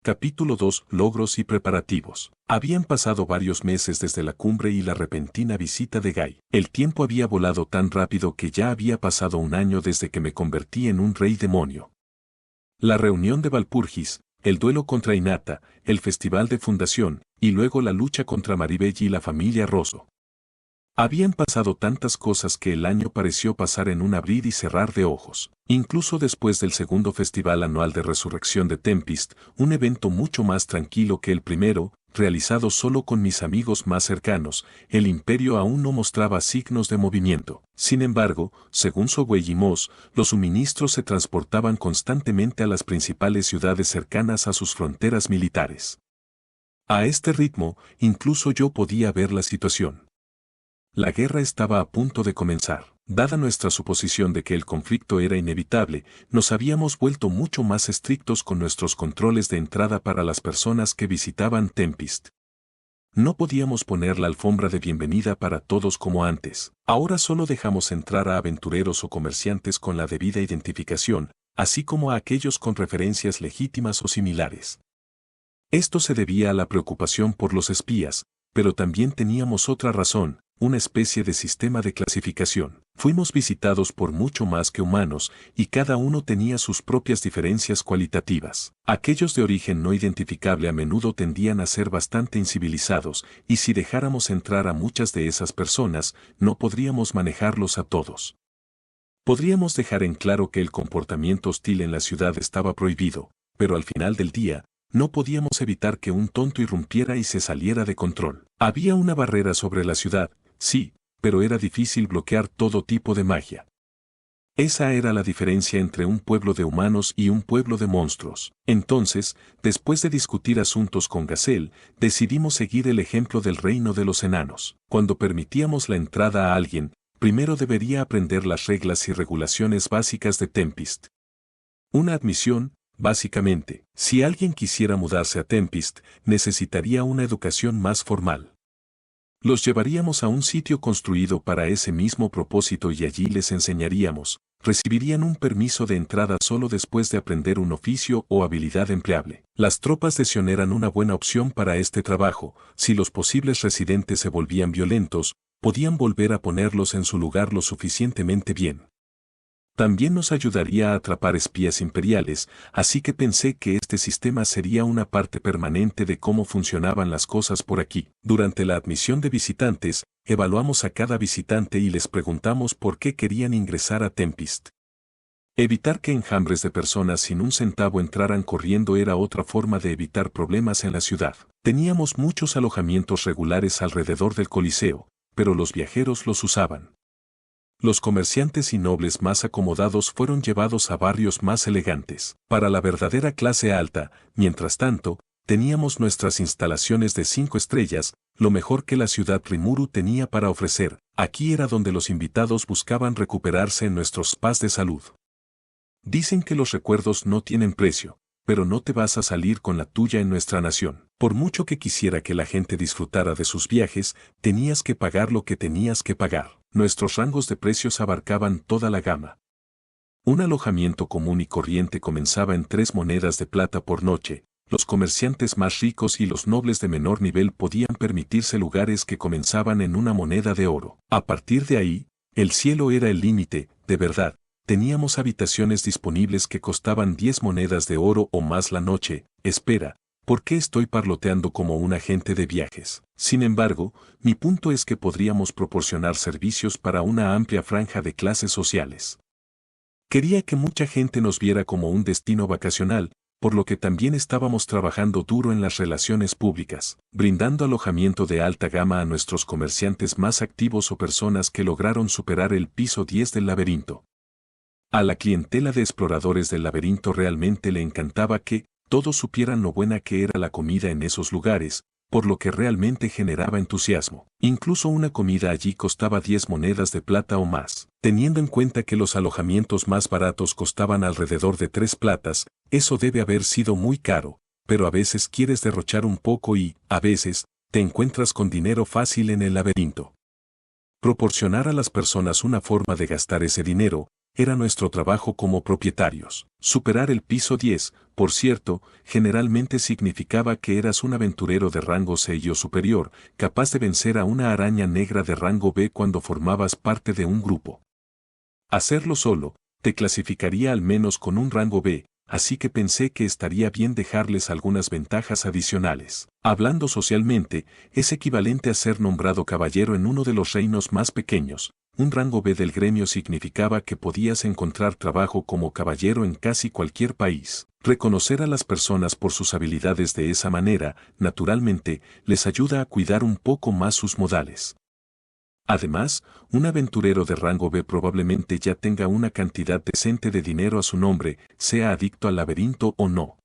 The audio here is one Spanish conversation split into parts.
Capítulo 2. Logros y preparativos. Habían pasado varios meses desde la cumbre y la repentina visita de Guy. El tiempo había volado tan rápido que ya había pasado un año desde que me convertí en un rey demonio. La reunión de Valpurgis, el duelo contra Hinata, el festival de fundación, y luego la lucha contra Maribel y la familia Rosso. Habían pasado tantas cosas que el año pareció pasar en un abrir y cerrar de ojos. Incluso después del segundo festival anual de resurrección de Tempest, un evento mucho más tranquilo que el primero, realizado solo con mis amigos más cercanos, el imperio aún no mostraba signos de movimiento. Sin embargo, según Sowell y Moss, los suministros se transportaban constantemente a las principales ciudades cercanas a sus fronteras militares. A este ritmo, incluso yo podía ver la situación. La guerra estaba a punto de comenzar. Dada nuestra suposición de que el conflicto era inevitable, nos habíamos vuelto mucho más estrictos con nuestros controles de entrada para las personas que visitaban Tempest. No podíamos poner la alfombra de bienvenida para todos como antes. Ahora solo dejamos entrar a aventureros o comerciantes con la debida identificación, así como a aquellos con referencias legítimas o similares. Esto se debía a la preocupación por los espías, pero también teníamos otra razón, una especie de sistema de clasificación. Fuimos visitados por mucho más que humanos, y cada uno tenía sus propias diferencias cualitativas. Aquellos de origen no identificable a menudo tendían a ser bastante incivilizados, y si dejáramos entrar a muchas de esas personas, no podríamos manejarlos a todos. Podríamos dejar en claro que el comportamiento hostil en la ciudad estaba prohibido, pero al final del día, no podíamos evitar que un tonto irrumpiera y se saliera de control. Había una barrera sobre la ciudad, sí, pero era difícil bloquear todo tipo de magia. Esa era la diferencia entre un pueblo de humanos y un pueblo de monstruos. Entonces, después de discutir asuntos con Gazelle, decidimos seguir el ejemplo del reino de los enanos. Cuando permitíamos la entrada a alguien, primero debería aprender las reglas y regulaciones básicas de Tempest. Una admisión, básicamente, si alguien quisiera mudarse a Tempest, necesitaría una educación más formal. Los llevaríamos a un sitio construido para ese mismo propósito y allí les enseñaríamos. Recibirían un permiso de entrada solo después de aprender un oficio o habilidad empleable. Las tropas de Sion eran una buena opción para este trabajo. Si los posibles residentes se volvían violentos, podían volver a ponerlos en su lugar lo suficientemente bien. También nos ayudaría a atrapar espías imperiales, así que pensé que este sistema sería una parte permanente de cómo funcionaban las cosas por aquí. Durante la admisión de visitantes, evaluamos a cada visitante y les preguntamos por qué querían ingresar a Tempest. Evitar que enjambres de personas sin un centavo entraran corriendo era otra forma de evitar problemas en la ciudad. Teníamos muchos alojamientos regulares alrededor del Coliseo, pero los viajeros los usaban. Los comerciantes y nobles más acomodados fueron llevados a barrios más elegantes. Para la verdadera clase alta, mientras tanto, teníamos nuestras instalaciones de 5 estrellas, lo mejor que la ciudad Rimuru tenía para ofrecer. Aquí era donde los invitados buscaban recuperarse en nuestros spas de salud. Dicen que los recuerdos no tienen precio, pero no te vas a salir con la tuya en nuestra nación. Por mucho que quisiera que la gente disfrutara de sus viajes, tenías que pagar lo que tenías que pagar. Nuestros rangos de precios abarcaban toda la gama. Un alojamiento común y corriente comenzaba en 3 monedas de plata por noche. Los comerciantes más ricos y los nobles de menor nivel podían permitirse lugares que comenzaban en 1 moneda de oro. A partir de ahí, el cielo era el límite, de verdad. Teníamos habitaciones disponibles que costaban 10 monedas de oro o más la noche. Espera, ¿por qué estoy parloteando como un agente de viajes? Sin embargo, mi punto es que podríamos proporcionar servicios para una amplia franja de clases sociales. Quería que mucha gente nos viera como un destino vacacional, por lo que también estábamos trabajando duro en las relaciones públicas, brindando alojamiento de alta gama a nuestros comerciantes más activos o personas que lograron superar el piso 10 del laberinto. A la clientela de exploradores del laberinto realmente le encantaba que todos supieran lo buena que era la comida en esos lugares, por lo que realmente generaba entusiasmo. Incluso una comida allí costaba 10 monedas de plata o más. Teniendo en cuenta que los alojamientos más baratos costaban alrededor de 3 platas, eso debe haber sido muy caro, pero a veces quieres derrochar un poco y, a veces, te encuentras con dinero fácil en el laberinto. Proporcionar a las personas una forma de gastar ese dinero, era nuestro trabajo como propietarios. Superar el piso 10, por cierto, generalmente significaba que eras un aventurero de rango C o superior, capaz de vencer a una araña negra de rango B cuando formabas parte de un grupo. Hacerlo solo, te clasificaría al menos con un rango B, así que pensé que estaría bien dejarles algunas ventajas adicionales. Hablando socialmente, es equivalente a ser nombrado caballero en uno de los reinos más pequeños. Un rango B del gremio significaba que podías encontrar trabajo como caballero en casi cualquier país. Reconocer a las personas por sus habilidades de esa manera, naturalmente, les ayuda a cuidar un poco más sus modales. Además, un aventurero de rango B probablemente ya tenga una cantidad decente de dinero a su nombre, sea adicto al laberinto o no.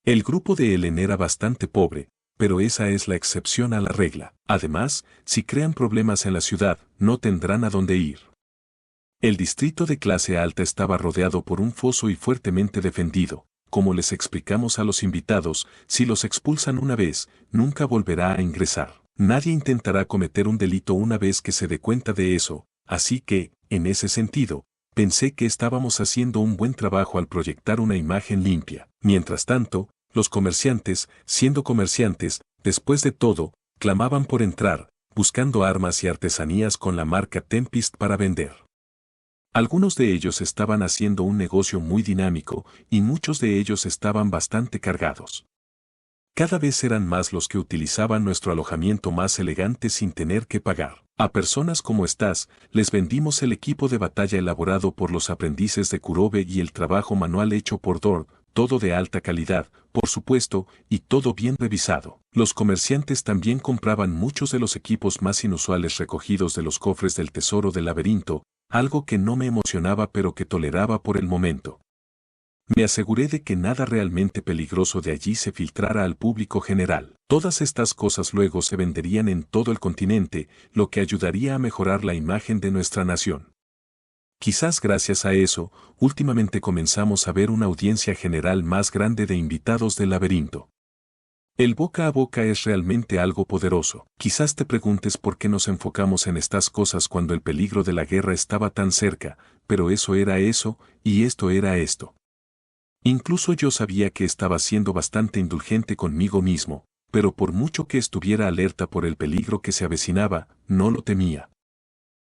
El grupo de Ellen era bastante pobre, pero esa es la excepción a la regla. Además, si crean problemas en la ciudad, no tendrán a dónde ir. El distrito de clase alta estaba rodeado por un foso y fuertemente defendido. Como les explicamos a los invitados, si los expulsan una vez, nunca volverá a ingresar. Nadie intentará cometer un delito una vez que se dé cuenta de eso, así que, en ese sentido, pensé que estábamos haciendo un buen trabajo al proyectar una imagen limpia. Mientras tanto, los comerciantes, siendo comerciantes, después de todo, clamaban por entrar, buscando armas y artesanías con la marca Tempest para vender. Algunos de ellos estaban haciendo un negocio muy dinámico, y muchos de ellos estaban bastante cargados. Cada vez eran más los que utilizaban nuestro alojamiento más elegante sin tener que pagar. A personas como estas, les vendimos el equipo de batalla elaborado por los aprendices de Kurobe y el trabajo manual hecho por Dor, todo de alta calidad, por supuesto, y todo bien revisado. Los comerciantes también compraban muchos de los equipos más inusuales recogidos de los cofres del tesoro del laberinto, algo que no me emocionaba pero que toleraba por el momento. Me aseguré de que nada realmente peligroso de allí se filtrara al público general. Todas estas cosas luego se venderían en todo el continente, lo que ayudaría a mejorar la imagen de nuestra nación. Quizás gracias a eso, últimamente comenzamos a ver una audiencia general más grande de invitados del laberinto. El boca a boca es realmente algo poderoso. Quizás te preguntes por qué nos enfocamos en estas cosas cuando el peligro de la guerra estaba tan cerca, pero eso era eso, y esto era esto. Incluso yo sabía que estaba siendo bastante indulgente conmigo mismo, pero por mucho que estuviera alerta por el peligro que se avecinaba, no lo temía.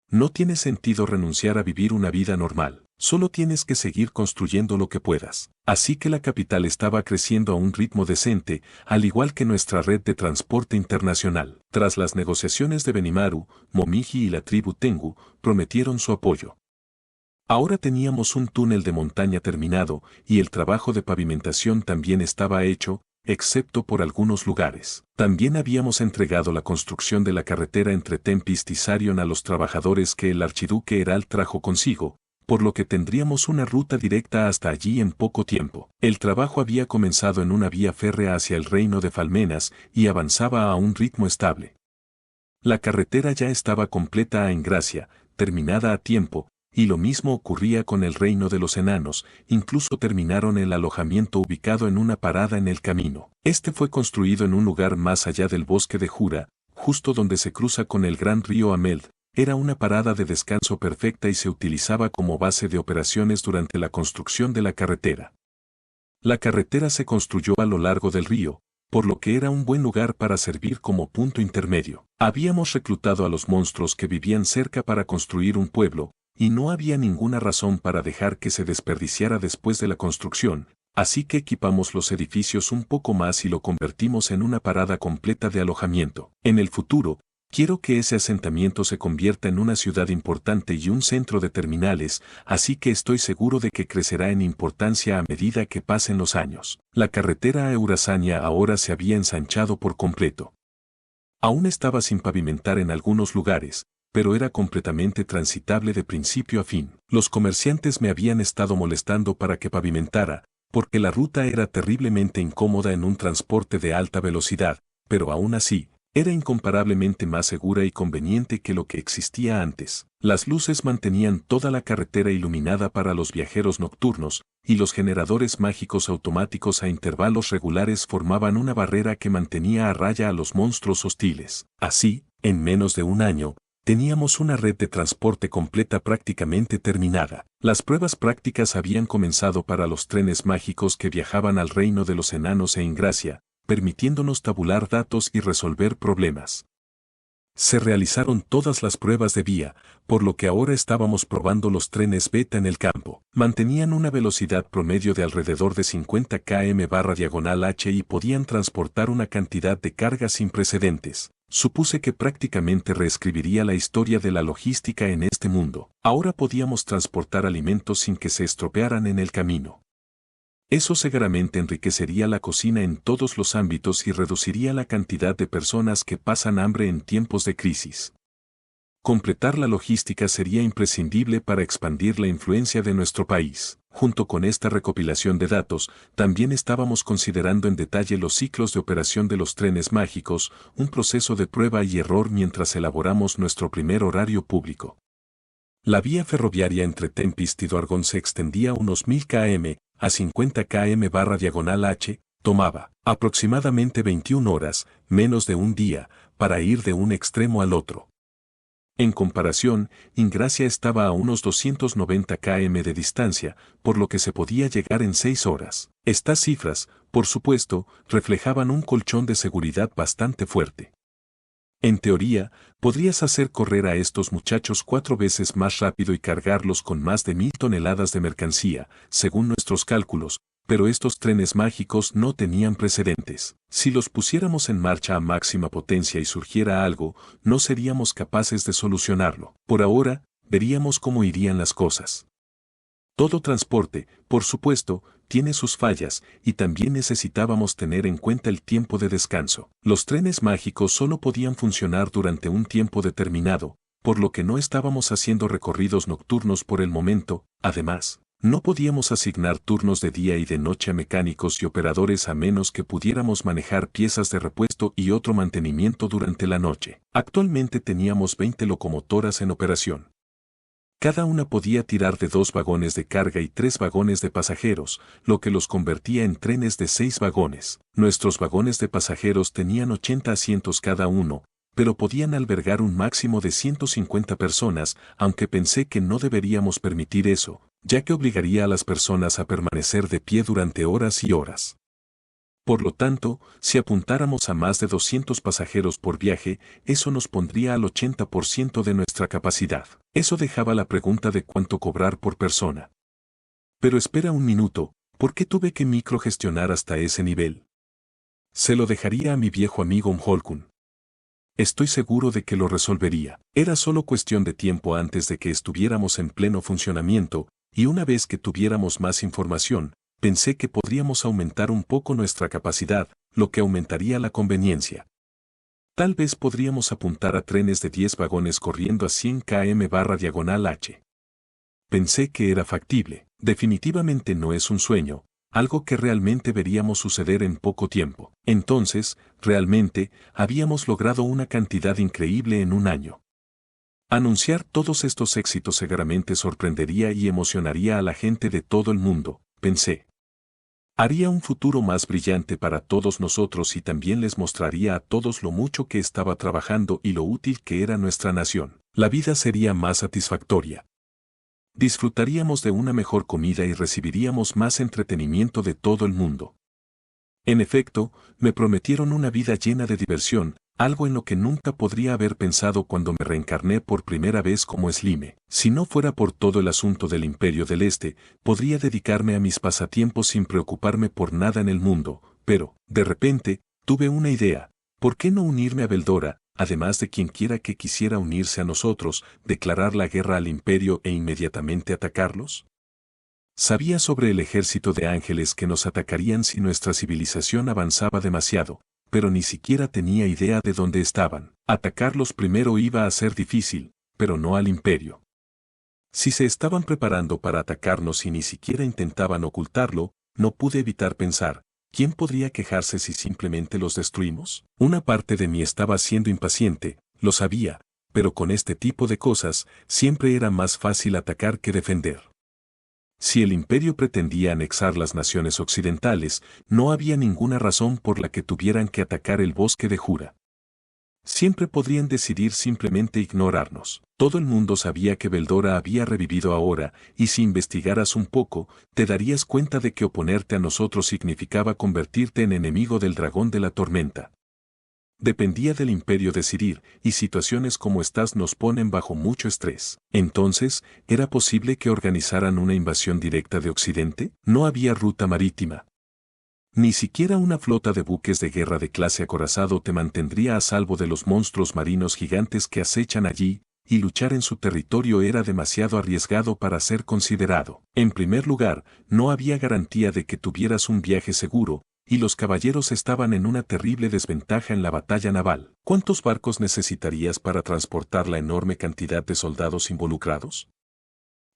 No tiene sentido renunciar a vivir una vida normal, solo tienes que seguir construyendo lo que puedas. Así que la capital estaba creciendo a un ritmo decente, al igual que nuestra red de transporte internacional. Tras las negociaciones de Benimaru, Momiji y la tribu Tengu prometieron su apoyo. Ahora teníamos un túnel de montaña terminado y el trabajo de pavimentación también estaba hecho, excepto por algunos lugares. También habíamos entregado la construcción de la carretera entre Tempest y Sarion a los trabajadores que el archiduque Herald trajo consigo, por lo que tendríamos una ruta directa hasta allí en poco tiempo. El trabajo había comenzado en una vía férrea hacia el reino de Falmenas y avanzaba a un ritmo estable. La carretera ya estaba completa a Engracia, terminada a tiempo, y lo mismo ocurría con el reino de los enanos, incluso terminaron el alojamiento ubicado en una parada en el camino. Este fue construido en un lugar más allá del bosque de Jura, justo donde se cruza con el gran río Ameld. Era una parada de descanso perfecta y se utilizaba como base de operaciones durante la construcción de la carretera. La carretera se construyó a lo largo del río, por lo que era un buen lugar para servir como punto intermedio. Habíamos reclutado a los monstruos que vivían cerca para construir un pueblo, y no había ninguna razón para dejar que se desperdiciara después de la construcción, así que equipamos los edificios un poco más y lo convertimos en una parada completa de alojamiento. En el futuro, quiero que ese asentamiento se convierta en una ciudad importante y un centro de terminales, así que estoy seguro de que crecerá en importancia a medida que pasen los años. La carretera a Eurasania ahora se había ensanchado por completo. Aún estaba sin pavimentar en algunos lugares, pero era completamente transitable de principio a fin. Los comerciantes me habían estado molestando para que pavimentara, porque la ruta era terriblemente incómoda en un transporte de alta velocidad, pero aún así, era incomparablemente más segura y conveniente que lo que existía antes. Las luces mantenían toda la carretera iluminada para los viajeros nocturnos, y los generadores mágicos automáticos a intervalos regulares formaban una barrera que mantenía a raya a los monstruos hostiles. Así, en menos de un año, Teníamos una red de transporte completa prácticamente terminada. Las pruebas prácticas habían comenzado para los trenes mágicos que viajaban al reino de los enanos e Ingracia, permitiéndonos tabular datos y resolver problemas. Se realizaron todas las pruebas de vía, por lo que ahora estábamos probando los trenes beta en el campo. Mantenían una velocidad promedio de alrededor de 50 km/h y podían transportar una cantidad de carga sin precedentes. Supuse que prácticamente reescribiría la historia de la logística en este mundo. Ahora podíamos transportar alimentos sin que se estropearan en el camino. Eso seguramente enriquecería la cocina en todos los ámbitos y reduciría la cantidad de personas que pasan hambre en tiempos de crisis. Completar la logística sería imprescindible para expandir la influencia de nuestro país. Junto con esta recopilación de datos, también estábamos considerando en detalle los ciclos de operación de los trenes mágicos, un proceso de prueba y error mientras elaboramos nuestro primer horario público. La vía ferroviaria entre Tempest y Duargon se extendía unos 1000 km, a 50 km/h, tomaba aproximadamente 21 horas, menos de un día, para ir de un extremo al otro. En comparación, Ingracia estaba a unos 290 km de distancia, por lo que se podía llegar en 6 horas. Estas cifras, por supuesto, reflejaban un colchón de seguridad bastante fuerte. En teoría, podrías hacer correr a estos muchachos 4 veces más rápido y cargarlos con más de 1000 toneladas de mercancía, según nuestros cálculos, pero estos trenes mágicos no tenían precedentes. Si los pusiéramos en marcha a máxima potencia y surgiera algo, no seríamos capaces de solucionarlo. Por ahora, veríamos cómo irían las cosas. Todo transporte, por supuesto, tiene sus fallas, y también necesitábamos tener en cuenta el tiempo de descanso. Los trenes mágicos solo podían funcionar durante un tiempo determinado, por lo que no estábamos haciendo recorridos nocturnos por el momento. Además, no podíamos asignar turnos de día y de noche a mecánicos y operadores a menos que pudiéramos manejar piezas de repuesto y otro mantenimiento durante la noche. Actualmente teníamos 20 locomotoras en operación. Cada una podía tirar de 2 vagones de carga y 3 vagones de pasajeros, lo que los convertía en trenes de 6 vagones. Nuestros vagones de pasajeros tenían 80 asientos cada uno, pero podían albergar un máximo de 150 personas, aunque pensé que no deberíamos permitir eso, ya que obligaría a las personas a permanecer de pie durante horas y horas. Por lo tanto, si apuntáramos a más de 200 pasajeros por viaje, eso nos pondría al 80% de nuestra capacidad. Eso dejaba la pregunta de cuánto cobrar por persona. Pero espera un minuto, ¿por qué tuve que microgestionar hasta ese nivel? Se lo dejaría a mi viejo amigo Holkun. Estoy seguro de que lo resolvería. Era solo cuestión de tiempo antes de que estuviéramos en pleno funcionamiento, y una vez que tuviéramos más información, pensé que podríamos aumentar un poco nuestra capacidad, lo que aumentaría la conveniencia. Tal vez podríamos apuntar a trenes de 10 vagones corriendo a 100 km/h. Pensé que era factible. Definitivamente no es un sueño, algo que realmente veríamos suceder en poco tiempo. Entonces, realmente, habíamos logrado una cantidad increíble en un año. Anunciar todos estos éxitos seguramente sorprendería y emocionaría a la gente de todo el mundo, pensé. Haría un futuro más brillante para todos nosotros y también les mostraría a todos lo mucho que estaba trabajando y lo útil que era nuestra nación. La vida sería más satisfactoria. Disfrutaríamos de una mejor comida y recibiríamos más entretenimiento de todo el mundo. En efecto, me prometieron una vida llena de diversión, algo en lo que nunca podría haber pensado cuando me reencarné por primera vez como Slime. Si no fuera por todo el asunto del Imperio del Este, podría dedicarme a mis pasatiempos sin preocuparme por nada en el mundo, pero, de repente, tuve una idea. ¿Por qué no unirme a Veldora, además de quien quiera que quisiera unirse a nosotros, declarar la guerra al Imperio e inmediatamente atacarlos? Sabía sobre el ejército de ángeles que nos atacarían si nuestra civilización avanzaba demasiado, pero ni siquiera tenía idea de dónde estaban. Atacarlos primero iba a ser difícil, pero no al imperio. Si se estaban preparando para atacarnos y ni siquiera intentaban ocultarlo, no pude evitar pensar, ¿quién podría quejarse si simplemente los destruimos? Una parte de mí estaba siendo impaciente, lo sabía, pero con este tipo de cosas, siempre era más fácil atacar que defender. Si el imperio pretendía anexar las naciones occidentales, no había ninguna razón por la que tuvieran que atacar el bosque de Jura. Siempre podrían decidir simplemente ignorarnos. Todo el mundo sabía que Veldora había revivido ahora, y si investigaras un poco, te darías cuenta de que oponerte a nosotros significaba convertirte en enemigo del dragón de la tormenta. Dependía del imperio decidir, y situaciones como estas nos ponen bajo mucho estrés. Entonces, ¿era posible que organizaran una invasión directa de Occidente? No había ruta marítima. Ni siquiera una flota de buques de guerra de clase acorazado te mantendría a salvo de los monstruos marinos gigantes que acechan allí, y luchar en su territorio era demasiado arriesgado para ser considerado. En primer lugar, no había garantía de que tuvieras un viaje seguro, y los caballeros estaban en una terrible desventaja en la batalla naval. ¿Cuántos barcos necesitarías para transportar la enorme cantidad de soldados involucrados?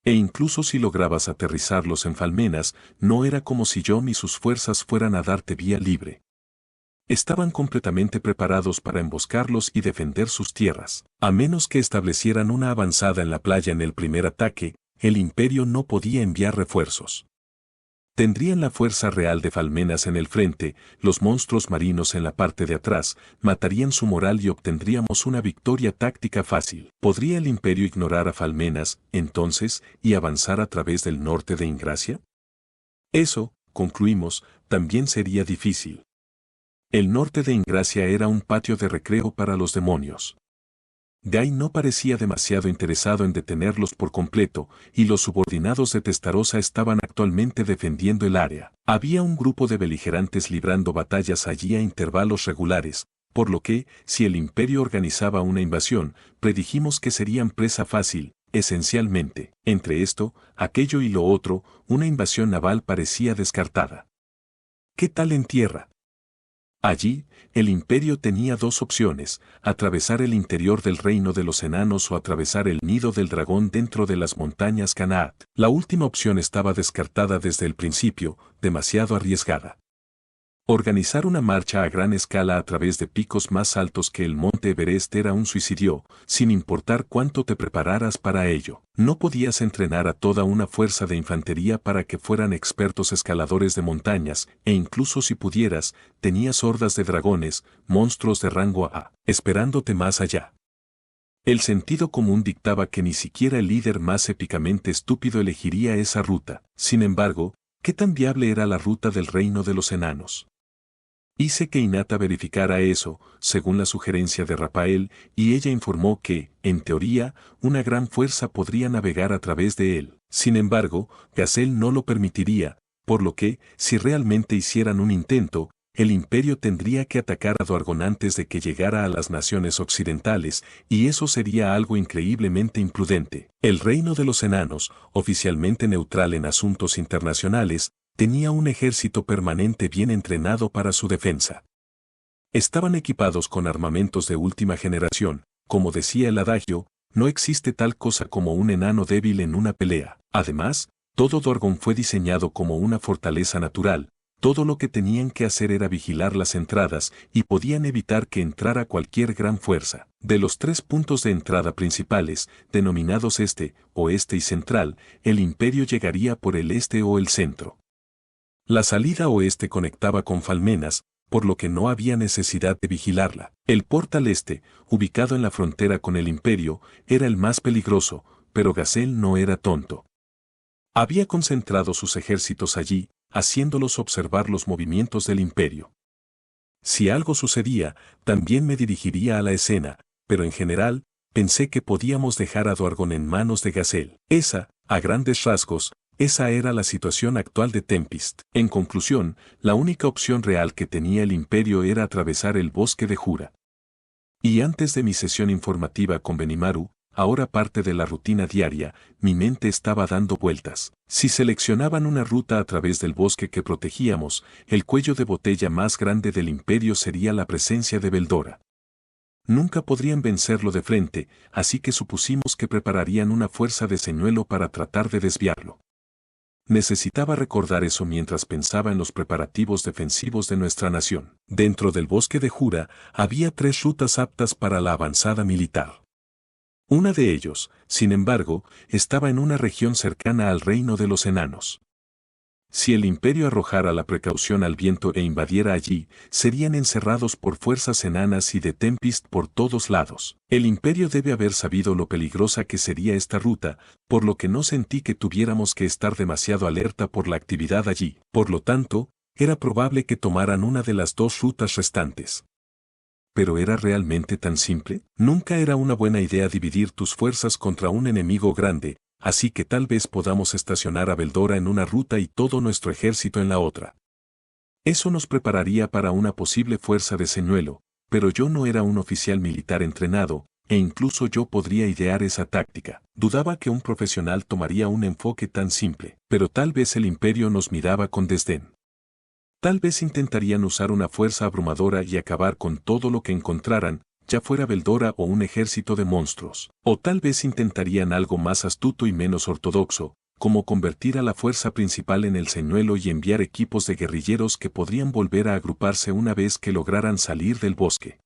E incluso si lograbas aterrizarlos en Falmenas, no era como si Jon y sus fuerzas fueran a darte vía libre. Estaban completamente preparados para emboscarlos y defender sus tierras. A menos que establecieran una avanzada en la playa en el primer ataque, el imperio no podía enviar refuerzos. Tendrían la fuerza real de Falmenas en el frente, los monstruos marinos en la parte de atrás, matarían su moral y obtendríamos una victoria táctica fácil. ¿Podría el imperio ignorar a Falmenas, entonces, y avanzar a través del norte de Ingracia? Eso, concluimos, también sería difícil. El norte de Ingracia era un patio de recreo para los demonios. Guy no parecía demasiado interesado en detenerlos por completo, y los subordinados de Testarossa estaban actualmente defendiendo el área. Había un grupo de beligerantes librando batallas allí a intervalos regulares, por lo que, si el imperio organizaba una invasión, predijimos que serían presa fácil, esencialmente. Entre esto, aquello y lo otro, una invasión naval parecía descartada. ¿Qué tal en tierra? Allí, el imperio tenía dos opciones, atravesar el interior del reino de los enanos o atravesar el nido del dragón dentro de las montañas Canaat. La última opción estaba descartada desde el principio, demasiado arriesgada. Organizar una marcha a gran escala a través de picos más altos que el monte Everest era un suicidio, sin importar cuánto te prepararas para ello. No podías entrenar a toda una fuerza de infantería para que fueran expertos escaladores de montañas, e incluso si pudieras, tenías hordas de dragones, monstruos de rango A, esperándote más allá. El sentido común dictaba que ni siquiera el líder más épicamente estúpido elegiría esa ruta. Sin embargo, ¿qué tan viable era la ruta del reino de los enanos? Hice que Hinata verificara eso, según la sugerencia de Rafael, y ella informó que, en teoría, una gran fuerza podría navegar a través de él. Sin embargo, Gazelle no lo permitiría, por lo que, si realmente hicieran un intento, el imperio tendría que atacar a Doargon antes de que llegara a las naciones occidentales, y eso sería algo increíblemente imprudente. El reino de los enanos, oficialmente neutral en asuntos internacionales, tenía un ejército permanente bien entrenado para su defensa. Estaban equipados con armamentos de última generación, como decía el adagio, no existe tal cosa como un enano débil en una pelea. Además, todo Doargon fue diseñado como una fortaleza natural, todo lo que tenían que hacer era vigilar las entradas y podían evitar que entrara cualquier gran fuerza. De los 3 puntos de entrada principales, denominados este, oeste y central, el imperio llegaría por el este o el centro. La salida oeste conectaba con Falmenas, por lo que no había necesidad de vigilarla. El portal este, ubicado en la frontera con el imperio, era el más peligroso, pero Gazelle no era tonto. Había concentrado sus ejércitos allí, haciéndolos observar los movimientos del imperio. Si algo sucedía, también me dirigiría a la escena, pero en general, pensé que podíamos dejar a Doargon en manos de Gazelle. Esa, a grandes rasgos, esa era la situación actual de Tempest. En conclusión, la única opción real que tenía el imperio era atravesar el bosque de Jura. Y antes de mi sesión informativa con Benimaru, ahora parte de la rutina diaria, mi mente estaba dando vueltas. Si seleccionaban una ruta a través del bosque que protegíamos, el cuello de botella más grande del imperio sería la presencia de Veldora. Nunca podrían vencerlo de frente, así que supusimos que prepararían una fuerza de señuelo para tratar de desviarlo. Necesitaba recordar eso mientras pensaba en los preparativos defensivos de nuestra nación. Dentro del bosque de Jura, había 3 rutas aptas para la avanzada militar. Una de ellos, sin embargo, estaba en una región cercana al reino de los enanos. Si el imperio arrojara la precaución al viento e invadiera allí, serían encerrados por fuerzas enanas y de Tempest por todos lados. El imperio debe haber sabido lo peligrosa que sería esta ruta, por lo que no sentí que tuviéramos que estar demasiado alerta por la actividad allí. Por lo tanto, era probable que tomaran una de las dos rutas restantes. ¿Pero era realmente tan simple? Nunca era una buena idea dividir tus fuerzas contra un enemigo grande, así que tal vez podamos estacionar a Beldora en una ruta y todo nuestro ejército en la otra. Eso nos prepararía para una posible fuerza de señuelo, pero yo no era un oficial militar entrenado, e incluso yo podría idear esa táctica. Dudaba que un profesional tomaría un enfoque tan simple, pero tal vez el imperio nos miraba con desdén. Tal vez intentarían usar una fuerza abrumadora y acabar con todo lo que encontraran, ya fuera Beldora o un ejército de monstruos. O tal vez intentarían algo más astuto y menos ortodoxo, como convertir a la fuerza principal en el señuelo y enviar equipos de guerrilleros que podrían volver a agruparse una vez que lograran salir del bosque.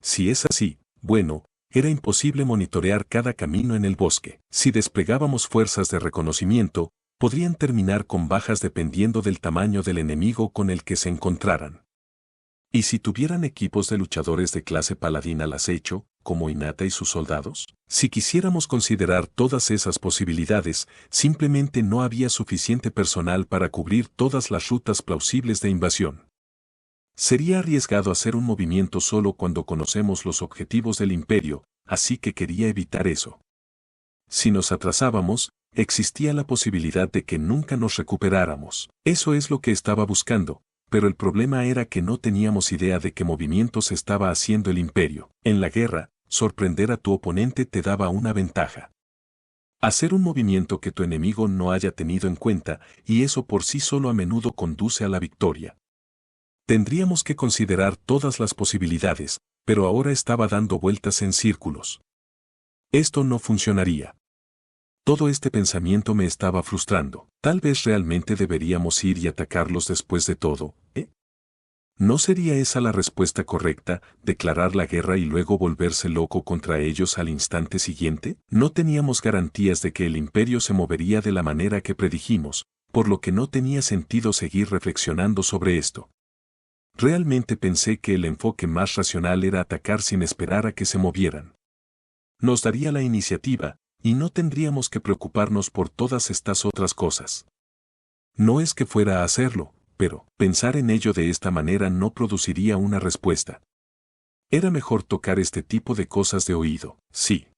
Si es así, bueno, era imposible monitorear cada camino en el bosque. Si desplegábamos fuerzas de reconocimiento, podrían terminar con bajas dependiendo del tamaño del enemigo con el que se encontraran. ¿Y si tuvieran equipos de luchadores de clase paladín al acecho, como Hinata y sus soldados? Si quisiéramos considerar todas esas posibilidades, simplemente no había suficiente personal para cubrir todas las rutas plausibles de invasión. Sería arriesgado hacer un movimiento solo cuando conocemos los objetivos del imperio, así que quería evitar eso. Si nos atrasábamos, existía la posibilidad de que nunca nos recuperáramos. Eso es lo que estaba buscando. Pero el problema era que no teníamos idea de qué movimientos estaba haciendo el imperio. En la guerra, sorprender a tu oponente te daba una ventaja. Hacer un movimiento que tu enemigo no haya tenido en cuenta, y eso por sí solo a menudo conduce a la victoria. Tendríamos que considerar todas las posibilidades, pero ahora estaba dando vueltas en círculos. Esto no funcionaría. Todo este pensamiento me estaba frustrando. Tal vez realmente deberíamos ir y atacarlos después de todo, ¿eh? ¿No sería esa la respuesta correcta, declarar la guerra y luego volverse loco contra ellos al instante siguiente? No teníamos garantías de que el imperio se movería de la manera que predijimos, por lo que no tenía sentido seguir reflexionando sobre esto. Realmente pensé que el enfoque más racional era atacar sin esperar a que se movieran. Nos daría la iniciativa, y no tendríamos que preocuparnos por todas estas otras cosas. No es que fuera a hacerlo, pero pensar en ello de esta manera no produciría una respuesta. Era mejor tocar este tipo de cosas de oído, sí.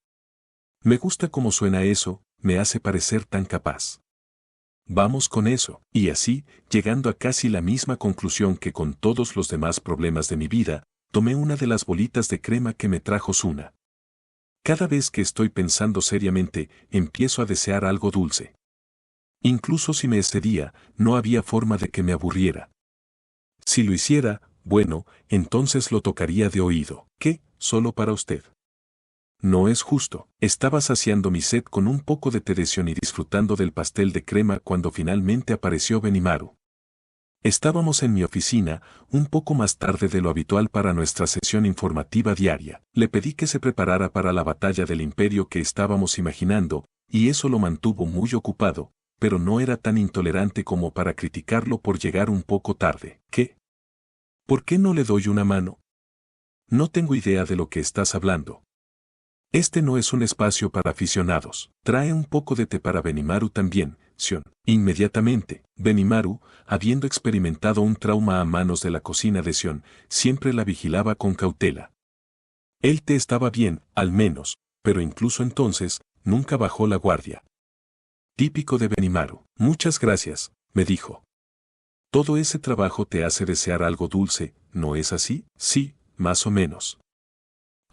Me gusta cómo suena eso, me hace parecer tan capaz. Vamos con eso, y así, llegando a casi la misma conclusión que con todos los demás problemas de mi vida, tomé una de las bolitas de crema que me trajo Suna. Cada vez que estoy pensando seriamente, empiezo a desear algo dulce. Incluso si me excedía, no había forma de que me aburriera. Si lo hiciera, bueno, entonces lo tocaría de oído. ¿Qué? Solo para usted. No es justo. Estaba saciando mi sed con un poco de té de Sion y disfrutando del pastel de crema cuando finalmente apareció Benimaru. Estábamos en mi oficina, un poco más tarde de lo habitual para nuestra sesión informativa diaria. Le pedí que se preparara para la batalla del imperio que estábamos imaginando, y eso lo mantuvo muy ocupado, pero no era tan intolerante como para criticarlo por llegar un poco tarde. ¿Qué? ¿Por qué no le doy una mano? No tengo idea de lo que estás hablando. Este no es un espacio para aficionados. Trae un poco de té para Benimaru también, Sion. Inmediatamente, Benimaru, habiendo experimentado un trauma a manos de la cocina de Sion, siempre la vigilaba con cautela. El té estaba bien, al menos, pero incluso entonces, nunca bajó la guardia. Típico de Benimaru. Muchas gracias, me dijo. Todo ese trabajo te hace desear algo dulce, ¿no es así? Sí, más o menos.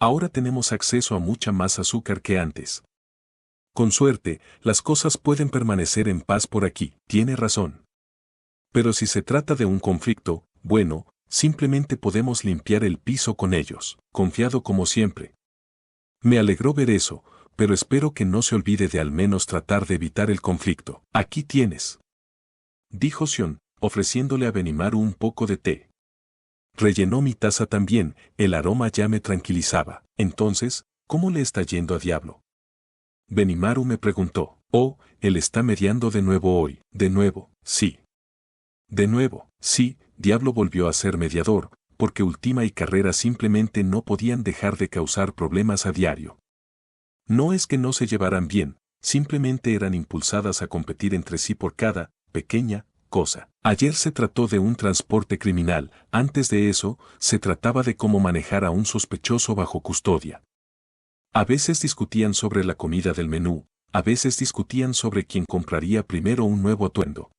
Ahora tenemos acceso a mucha más azúcar que antes. Con suerte, las cosas pueden permanecer en paz por aquí. Tiene razón. Pero si se trata de un conflicto, bueno, simplemente podemos limpiar el piso con ellos. Confiado como siempre. Me alegró ver eso, pero espero que no se olvide de al menos tratar de evitar el conflicto. Aquí tienes. Dijo Sion, ofreciéndole a Benimaru un poco de té. Rellenó mi taza también, el aroma ya me tranquilizaba. Entonces, ¿cómo le está yendo a Diablo? Benimaru me preguntó. Oh, él está mediando de nuevo hoy. De nuevo, sí. De nuevo, sí, Diablo volvió a ser mediador, porque Ultima y Carrera simplemente no podían dejar de causar problemas a diario. No es que no se llevaran bien, simplemente eran impulsadas a competir entre sí por cada pequeña cosa. Ayer se trató de un transporte criminal, antes de eso, se trataba de cómo manejar a un sospechoso bajo custodia. A veces discutían sobre la comida del menú, a veces discutían sobre quién compraría primero un nuevo atuendo.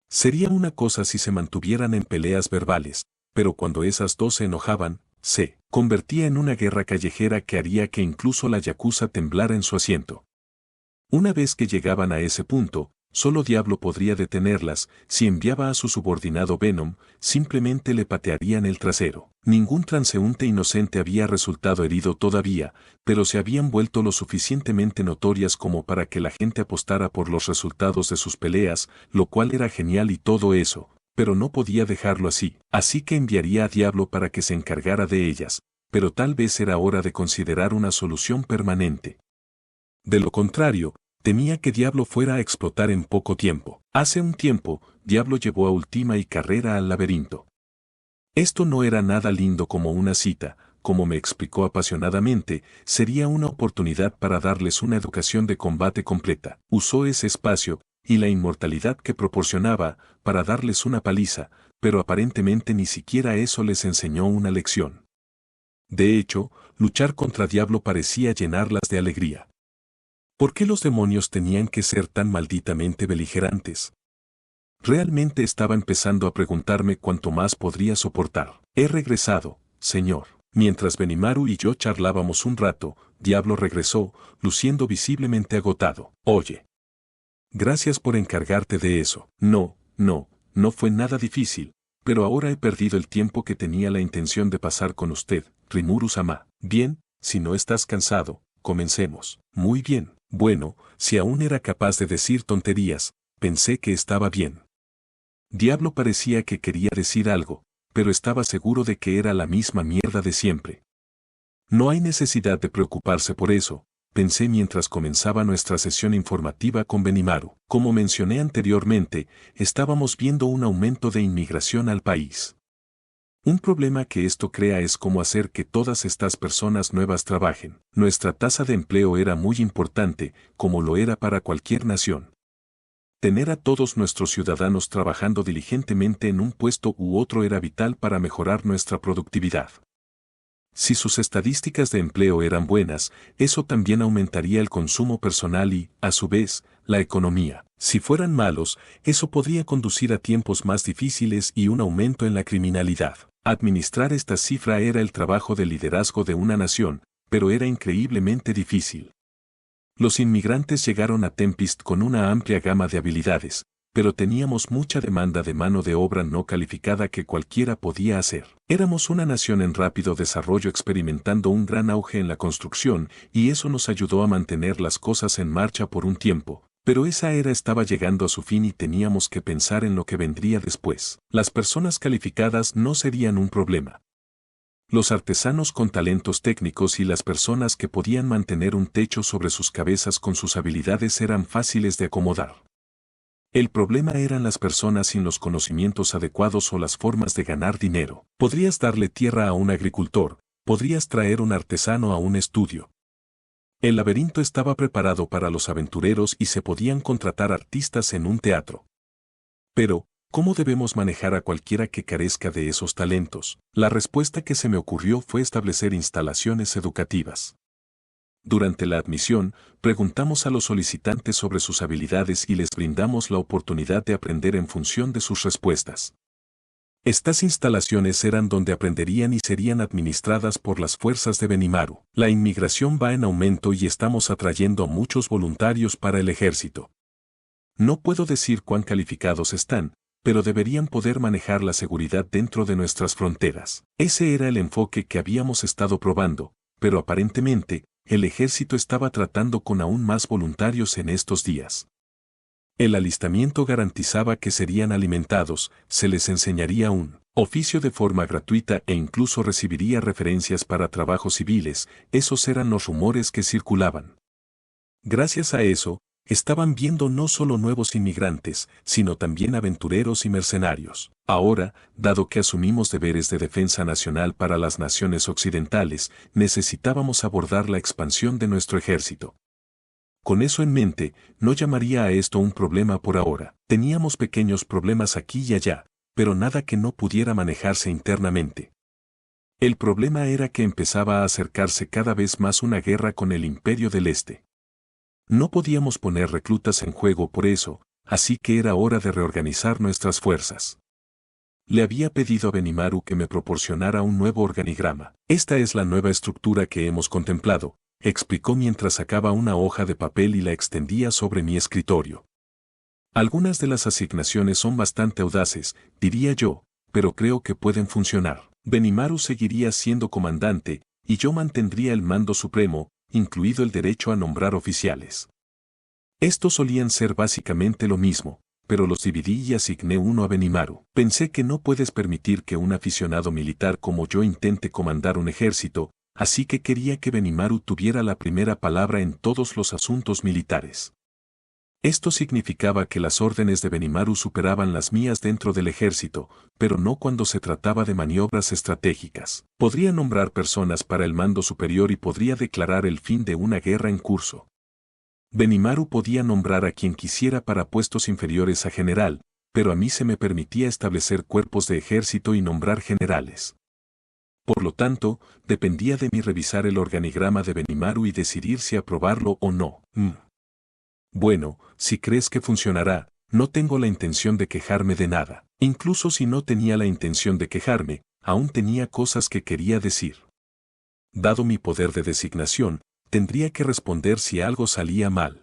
Sería una cosa si se mantuvieran en peleas verbales, pero cuando esas dos se enojaban, se convertía en una guerra callejera que haría que incluso la yakuza temblara en su asiento. Una vez que llegaban a ese punto, solo Diablo podría detenerlas. Si enviaba a su subordinado Venom, simplemente le patearían el trasero. Ningún transeúnte inocente había resultado herido todavía, pero se habían vuelto lo suficientemente notorias como para que la gente apostara por los resultados de sus peleas, lo cual era genial y todo eso, pero no podía dejarlo así que enviaría a Diablo para que se encargara de ellas, pero tal vez era hora de considerar una solución permanente. De lo contrario, temía que Diablo fuera a explotar en poco tiempo. Hace un tiempo, Diablo llevó a Ultima y Carrera al laberinto. Esto no era nada lindo como una cita, como me explicó apasionadamente, sería una oportunidad para darles una educación de combate completa. Usó ese espacio, y la inmortalidad que proporcionaba, para darles una paliza, pero aparentemente ni siquiera eso les enseñó una lección. De hecho, luchar contra Diablo parecía llenarlas de alegría. ¿Por qué los demonios tenían que ser tan malditamente beligerantes? Realmente estaba empezando a preguntarme cuánto más podría soportar. He regresado, señor. Mientras Benimaru y yo charlábamos un rato, Diablo regresó, luciendo visiblemente agotado. Oye. Gracias por encargarte de eso. No fue nada difícil, pero ahora he perdido el tiempo que tenía la intención de pasar con usted, Rimuru-sama. Bien, si no estás cansado, comencemos. Muy bien. Bueno, si aún era capaz de decir tonterías, pensé que estaba bien. Diablo parecía que quería decir algo, pero estaba seguro de que era la misma mierda de siempre. No hay necesidad de preocuparse por eso, pensé mientras comenzaba nuestra sesión informativa con Benimaru. Como mencioné anteriormente, estábamos viendo un aumento de inmigración al país. Un problema que esto crea es cómo hacer que todas estas personas nuevas trabajen. Nuestra tasa de empleo era muy importante, como lo era para cualquier nación. Tener a todos nuestros ciudadanos trabajando diligentemente en un puesto u otro era vital para mejorar nuestra productividad. Si sus estadísticas de empleo eran buenas, eso también aumentaría el consumo personal y, a su vez, la economía. Si fueran malos, eso podría conducir a tiempos más difíciles y un aumento en la criminalidad. Administrar esta cifra era el trabajo de liderazgo de una nación, pero era increíblemente difícil. Los inmigrantes llegaron a Tempest con una amplia gama de habilidades, pero teníamos mucha demanda de mano de obra no calificada que cualquiera podía hacer. Éramos una nación en rápido desarrollo experimentando un gran auge en la construcción y eso nos ayudó a mantener las cosas en marcha por un tiempo, pero esa era estaba llegando a su fin y teníamos que pensar en lo que vendría después. Las personas calificadas no serían un problema. Los artesanos con talentos técnicos y las personas que podían mantener un techo sobre sus cabezas con sus habilidades eran fáciles de acomodar. El problema eran las personas sin los conocimientos adecuados o las formas de ganar dinero. Podrías darle tierra a un agricultor, podrías traer un artesano a un estudio. El laberinto estaba preparado para los aventureros y se podían contratar artistas en un teatro. Pero, ¿cómo debemos manejar a cualquiera que carezca de esos talentos? La respuesta que se me ocurrió fue establecer instalaciones educativas. Durante la admisión, preguntamos a los solicitantes sobre sus habilidades y les brindamos la oportunidad de aprender en función de sus respuestas. Estas instalaciones eran donde aprenderían y serían administradas por las fuerzas de Benimaru. La inmigración va en aumento y estamos atrayendo a muchos voluntarios para el ejército. No puedo decir cuán calificados están, pero deberían poder manejar la seguridad dentro de nuestras fronteras. Ese era el enfoque que habíamos estado probando, pero aparentemente, el ejército estaba tratando con aún más voluntarios en estos días. El alistamiento garantizaba que serían alimentados, se les enseñaría un oficio de forma gratuita e incluso recibiría referencias para trabajos civiles, esos eran los rumores que circulaban. Gracias a eso, Estaban viendo no solo nuevos inmigrantes, sino también aventureros y mercenarios. Ahora, dado que asumimos deberes de defensa nacional para las naciones occidentales, necesitábamos abordar la expansión de nuestro ejército. Con eso en mente, no llamaría a esto un problema por ahora. Teníamos pequeños problemas aquí y allá, pero nada que no pudiera manejarse internamente. El problema era que empezaba a acercarse cada vez más una guerra con el Imperio del Este. No podíamos poner reclutas en juego por eso, así que era hora de reorganizar nuestras fuerzas. Le había pedido a Benimaru que me proporcionara un nuevo organigrama. Esta es la nueva estructura que hemos contemplado, explicó mientras sacaba una hoja de papel y la extendía sobre mi escritorio. Algunas de las asignaciones son bastante audaces, diría yo, pero creo que pueden funcionar. Benimaru seguiría siendo comandante, y yo mantendría el mando supremo, incluido el derecho a nombrar oficiales. Estos solían ser básicamente lo mismo, pero los dividí y asigné uno a Benimaru. Pensé que no puedes permitir que un aficionado militar como yo intente comandar un ejército, así que quería que Benimaru tuviera la primera palabra en todos los asuntos militares. Esto significaba que las órdenes de Benimaru superaban las mías dentro del ejército, pero no cuando se trataba de maniobras estratégicas. Podría nombrar personas para el mando superior y podría declarar el fin de una guerra en curso. Benimaru podía nombrar a quien quisiera para puestos inferiores a general, pero a mí se me permitía establecer cuerpos de ejército y nombrar generales. Por lo tanto, dependía de mí revisar el organigrama de Benimaru y decidir si aprobarlo o no. Bueno, si crees que funcionará, no tengo la intención de quejarme de nada. Incluso si no tenía la intención de quejarme, aún tenía cosas que quería decir. Dado mi poder de designación, tendría que responder si algo salía mal.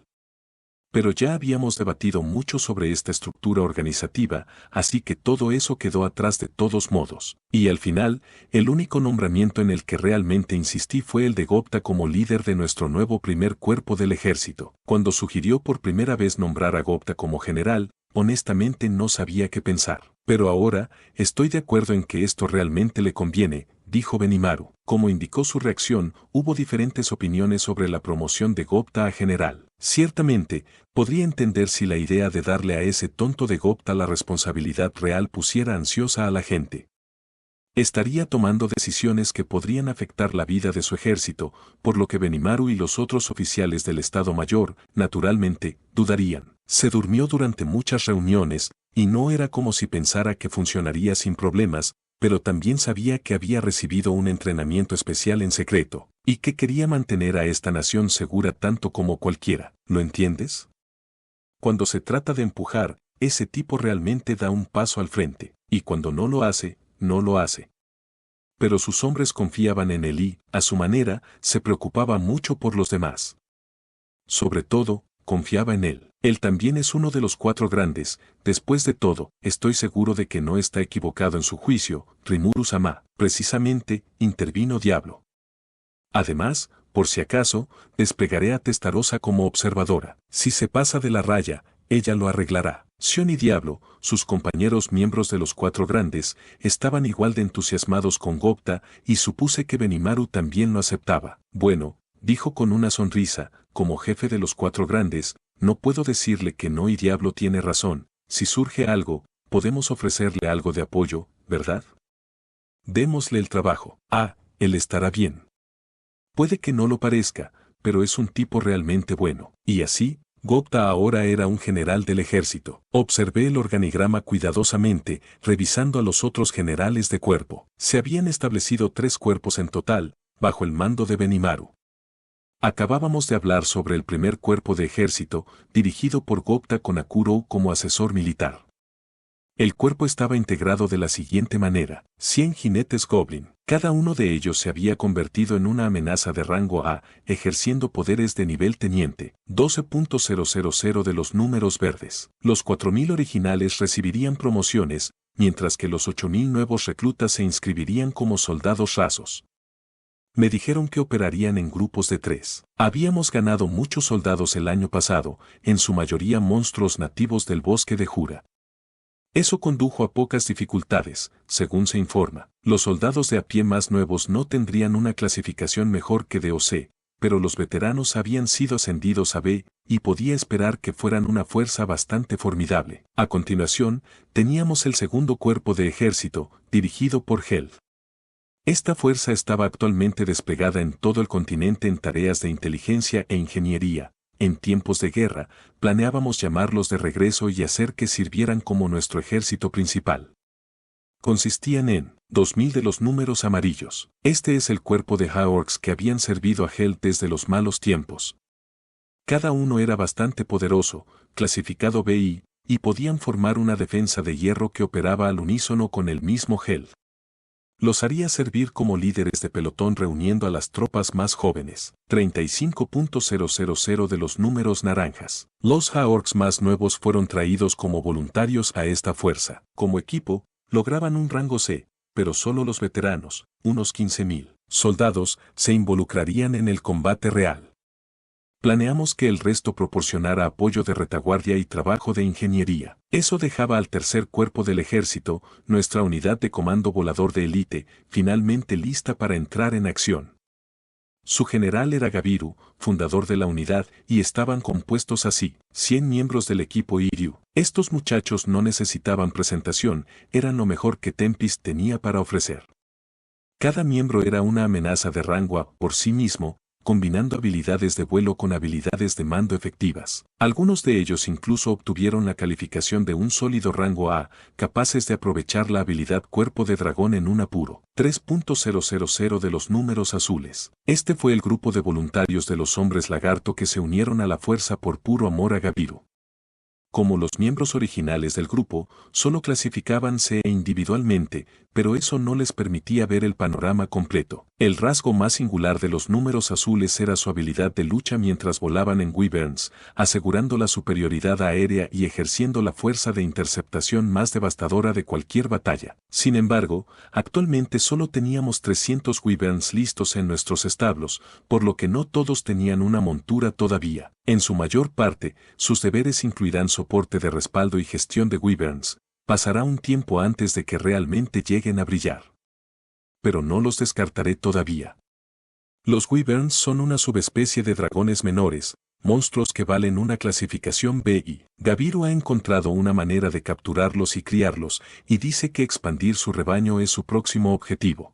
Pero ya habíamos debatido mucho sobre esta estructura organizativa, así que todo eso quedó atrás de todos modos. Y al final, el único nombramiento en el que realmente insistí fue el de Gopta como líder de nuestro nuevo primer cuerpo del ejército. Cuando sugirió por primera vez nombrar a Gopta como general, honestamente no sabía qué pensar. Pero ahora, estoy de acuerdo en que esto realmente le conviene, dijo Benimaru. Como indicó su reacción, hubo diferentes opiniones sobre la promoción de Gopta a general. Ciertamente, podría entender si la idea de darle a ese tonto de Gopta la responsabilidad real pusiera ansiosa a la gente. Estaría tomando decisiones que podrían afectar la vida de su ejército, por lo que Benimaru y los otros oficiales del Estado Mayor, naturalmente, dudarían. Se durmió durante muchas reuniones, y no era como si pensara que funcionaría sin problemas, pero también sabía que había recibido un entrenamiento especial en secreto, y que quería mantener a esta nación segura tanto como cualquiera. ¿Lo entiendes? Cuando se trata de empujar, ese tipo realmente da un paso al frente, y cuando no lo hace, no lo hace. Pero sus hombres confiaban en él y, a su manera, se preocupaba mucho por los demás. Sobre todo, confiaba en él. Él también es uno de los 4 grandes. Después de todo, estoy seguro de que no está equivocado en su juicio, Rimuru-sama. Precisamente, intervino Diablo. Además, por si acaso, desplegaré a Testarossa como observadora. Si se pasa de la raya, ella lo arreglará. Sion y Diablo, sus compañeros miembros de los 4 grandes, estaban igual de entusiasmados con Gopta y supuse que Benimaru también lo aceptaba. Bueno, dijo con una sonrisa, como jefe de los 4 grandes, no puedo decirle que no y Diablo tiene razón, si surge algo, podemos ofrecerle algo de apoyo, ¿verdad? Démosle el trabajo. Él estará bien. Puede que no lo parezca, pero es un tipo realmente bueno. Y así, Gopta ahora era un general del ejército. Observé el organigrama cuidadosamente, revisando a los otros generales de cuerpo. Se habían establecido 3 cuerpos en total, bajo el mando de Benimaru. Acabábamos de hablar sobre el primer cuerpo de ejército, dirigido por Gopta con Akuro como asesor militar. El cuerpo estaba integrado de la siguiente manera: 100 jinetes Goblin. Cada uno de ellos se había convertido en una amenaza de rango A, ejerciendo poderes de nivel teniente. 12.000 de los números verdes. Los 4.000 originales recibirían promociones, mientras que los 8.000 nuevos reclutas se inscribirían como soldados rasos. Me dijeron que operarían en grupos de 3. Habíamos ganado muchos soldados el año pasado, en su mayoría monstruos nativos del bosque de Jura. Eso condujo a pocas dificultades, según se informa. Los soldados de a pie más nuevos no tendrían una clasificación mejor que DOC, pero los veteranos habían sido ascendidos a B, y podía esperar que fueran una fuerza bastante formidable. A continuación, teníamos el segundo cuerpo de ejército, dirigido por Held. Esta fuerza estaba actualmente desplegada en todo el continente en tareas de inteligencia e ingeniería. En tiempos de guerra, planeábamos llamarlos de regreso y hacer que sirvieran como nuestro ejército principal. Consistían en 2000 de los números amarillos. Este es el cuerpo de Haorks que habían servido a Held desde los malos tiempos. Cada uno era bastante poderoso, clasificado BI, y podían formar una defensa de hierro que operaba al unísono con el mismo Held. Los haría servir como líderes de pelotón reuniendo a las tropas más jóvenes. 35.000 de los números naranjas. Los Haorks más nuevos fueron traídos como voluntarios a esta fuerza. Como equipo, lograban un rango C, pero solo los veteranos, unos 15.000 soldados, se involucrarían en el combate real. Planeamos que el resto proporcionara apoyo de retaguardia y trabajo de ingeniería. Eso dejaba al tercer cuerpo del ejército, nuestra unidad de comando volador de élite, finalmente lista para entrar en acción. Su general era Gabiru, fundador de la unidad, y estaban compuestos así: 100 miembros del equipo Iryu. Estos muchachos no necesitaban presentación, eran lo mejor que Tempest tenía para ofrecer. Cada miembro era una amenaza de rango A por sí mismo, combinando habilidades de vuelo con habilidades de mando efectivas. Algunos de ellos incluso obtuvieron la calificación de un sólido rango A, capaces de aprovechar la habilidad Cuerpo de Dragón en un apuro. 3.000 de los números azules. Este fue el grupo de voluntarios de los hombres lagarto que se unieron a la fuerza por puro amor a Gabiru. Como los miembros originales del grupo, solo clasificábanse individualmente, pero eso no les permitía ver el panorama completo. El rasgo más singular de los números azules era su habilidad de lucha mientras volaban en Wyverns, asegurando la superioridad aérea y ejerciendo la fuerza de interceptación más devastadora de cualquier batalla. Sin embargo, actualmente solo teníamos 300 Wyverns listos en nuestros establos, por lo que no todos tenían una montura todavía. En su mayor parte, sus deberes incluirán soporte de respaldo y gestión de Wyverns. Pasará un tiempo antes de que realmente lleguen a brillar. Pero no los descartaré todavía. Los Wyverns son una subespecie de dragones menores, monstruos que valen una clasificación BI. Gabiru ha encontrado una manera de capturarlos y criarlos, y dice que expandir su rebaño es su próximo objetivo.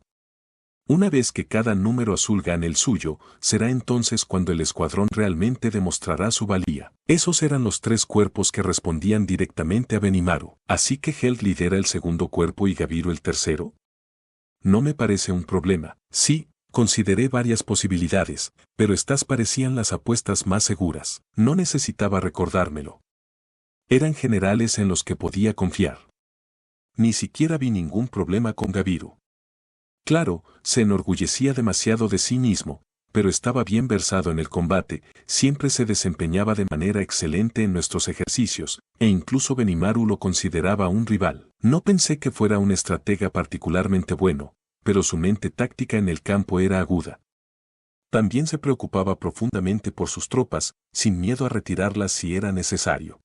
Una vez que cada número azul gane el suyo, será entonces cuando el escuadrón realmente demostrará su valía. Esos eran los tres cuerpos que respondían directamente a Benimaru. ¿Así que Held lidera el segundo cuerpo y Gabiru el tercero? No me parece un problema. Sí, consideré varias posibilidades, pero estas parecían las apuestas más seguras. No necesitaba recordármelo. Eran generales en los que podía confiar. Ni siquiera vi ningún problema con Gabiru. Claro, se enorgullecía demasiado de sí mismo, pero estaba bien versado en el combate, siempre se desempeñaba de manera excelente en nuestros ejercicios, e incluso Benimaru lo consideraba un rival. No pensé que fuera un estratega particularmente bueno, pero su mente táctica en el campo era aguda. También se preocupaba profundamente por sus tropas, sin miedo a retirarlas si era necesario.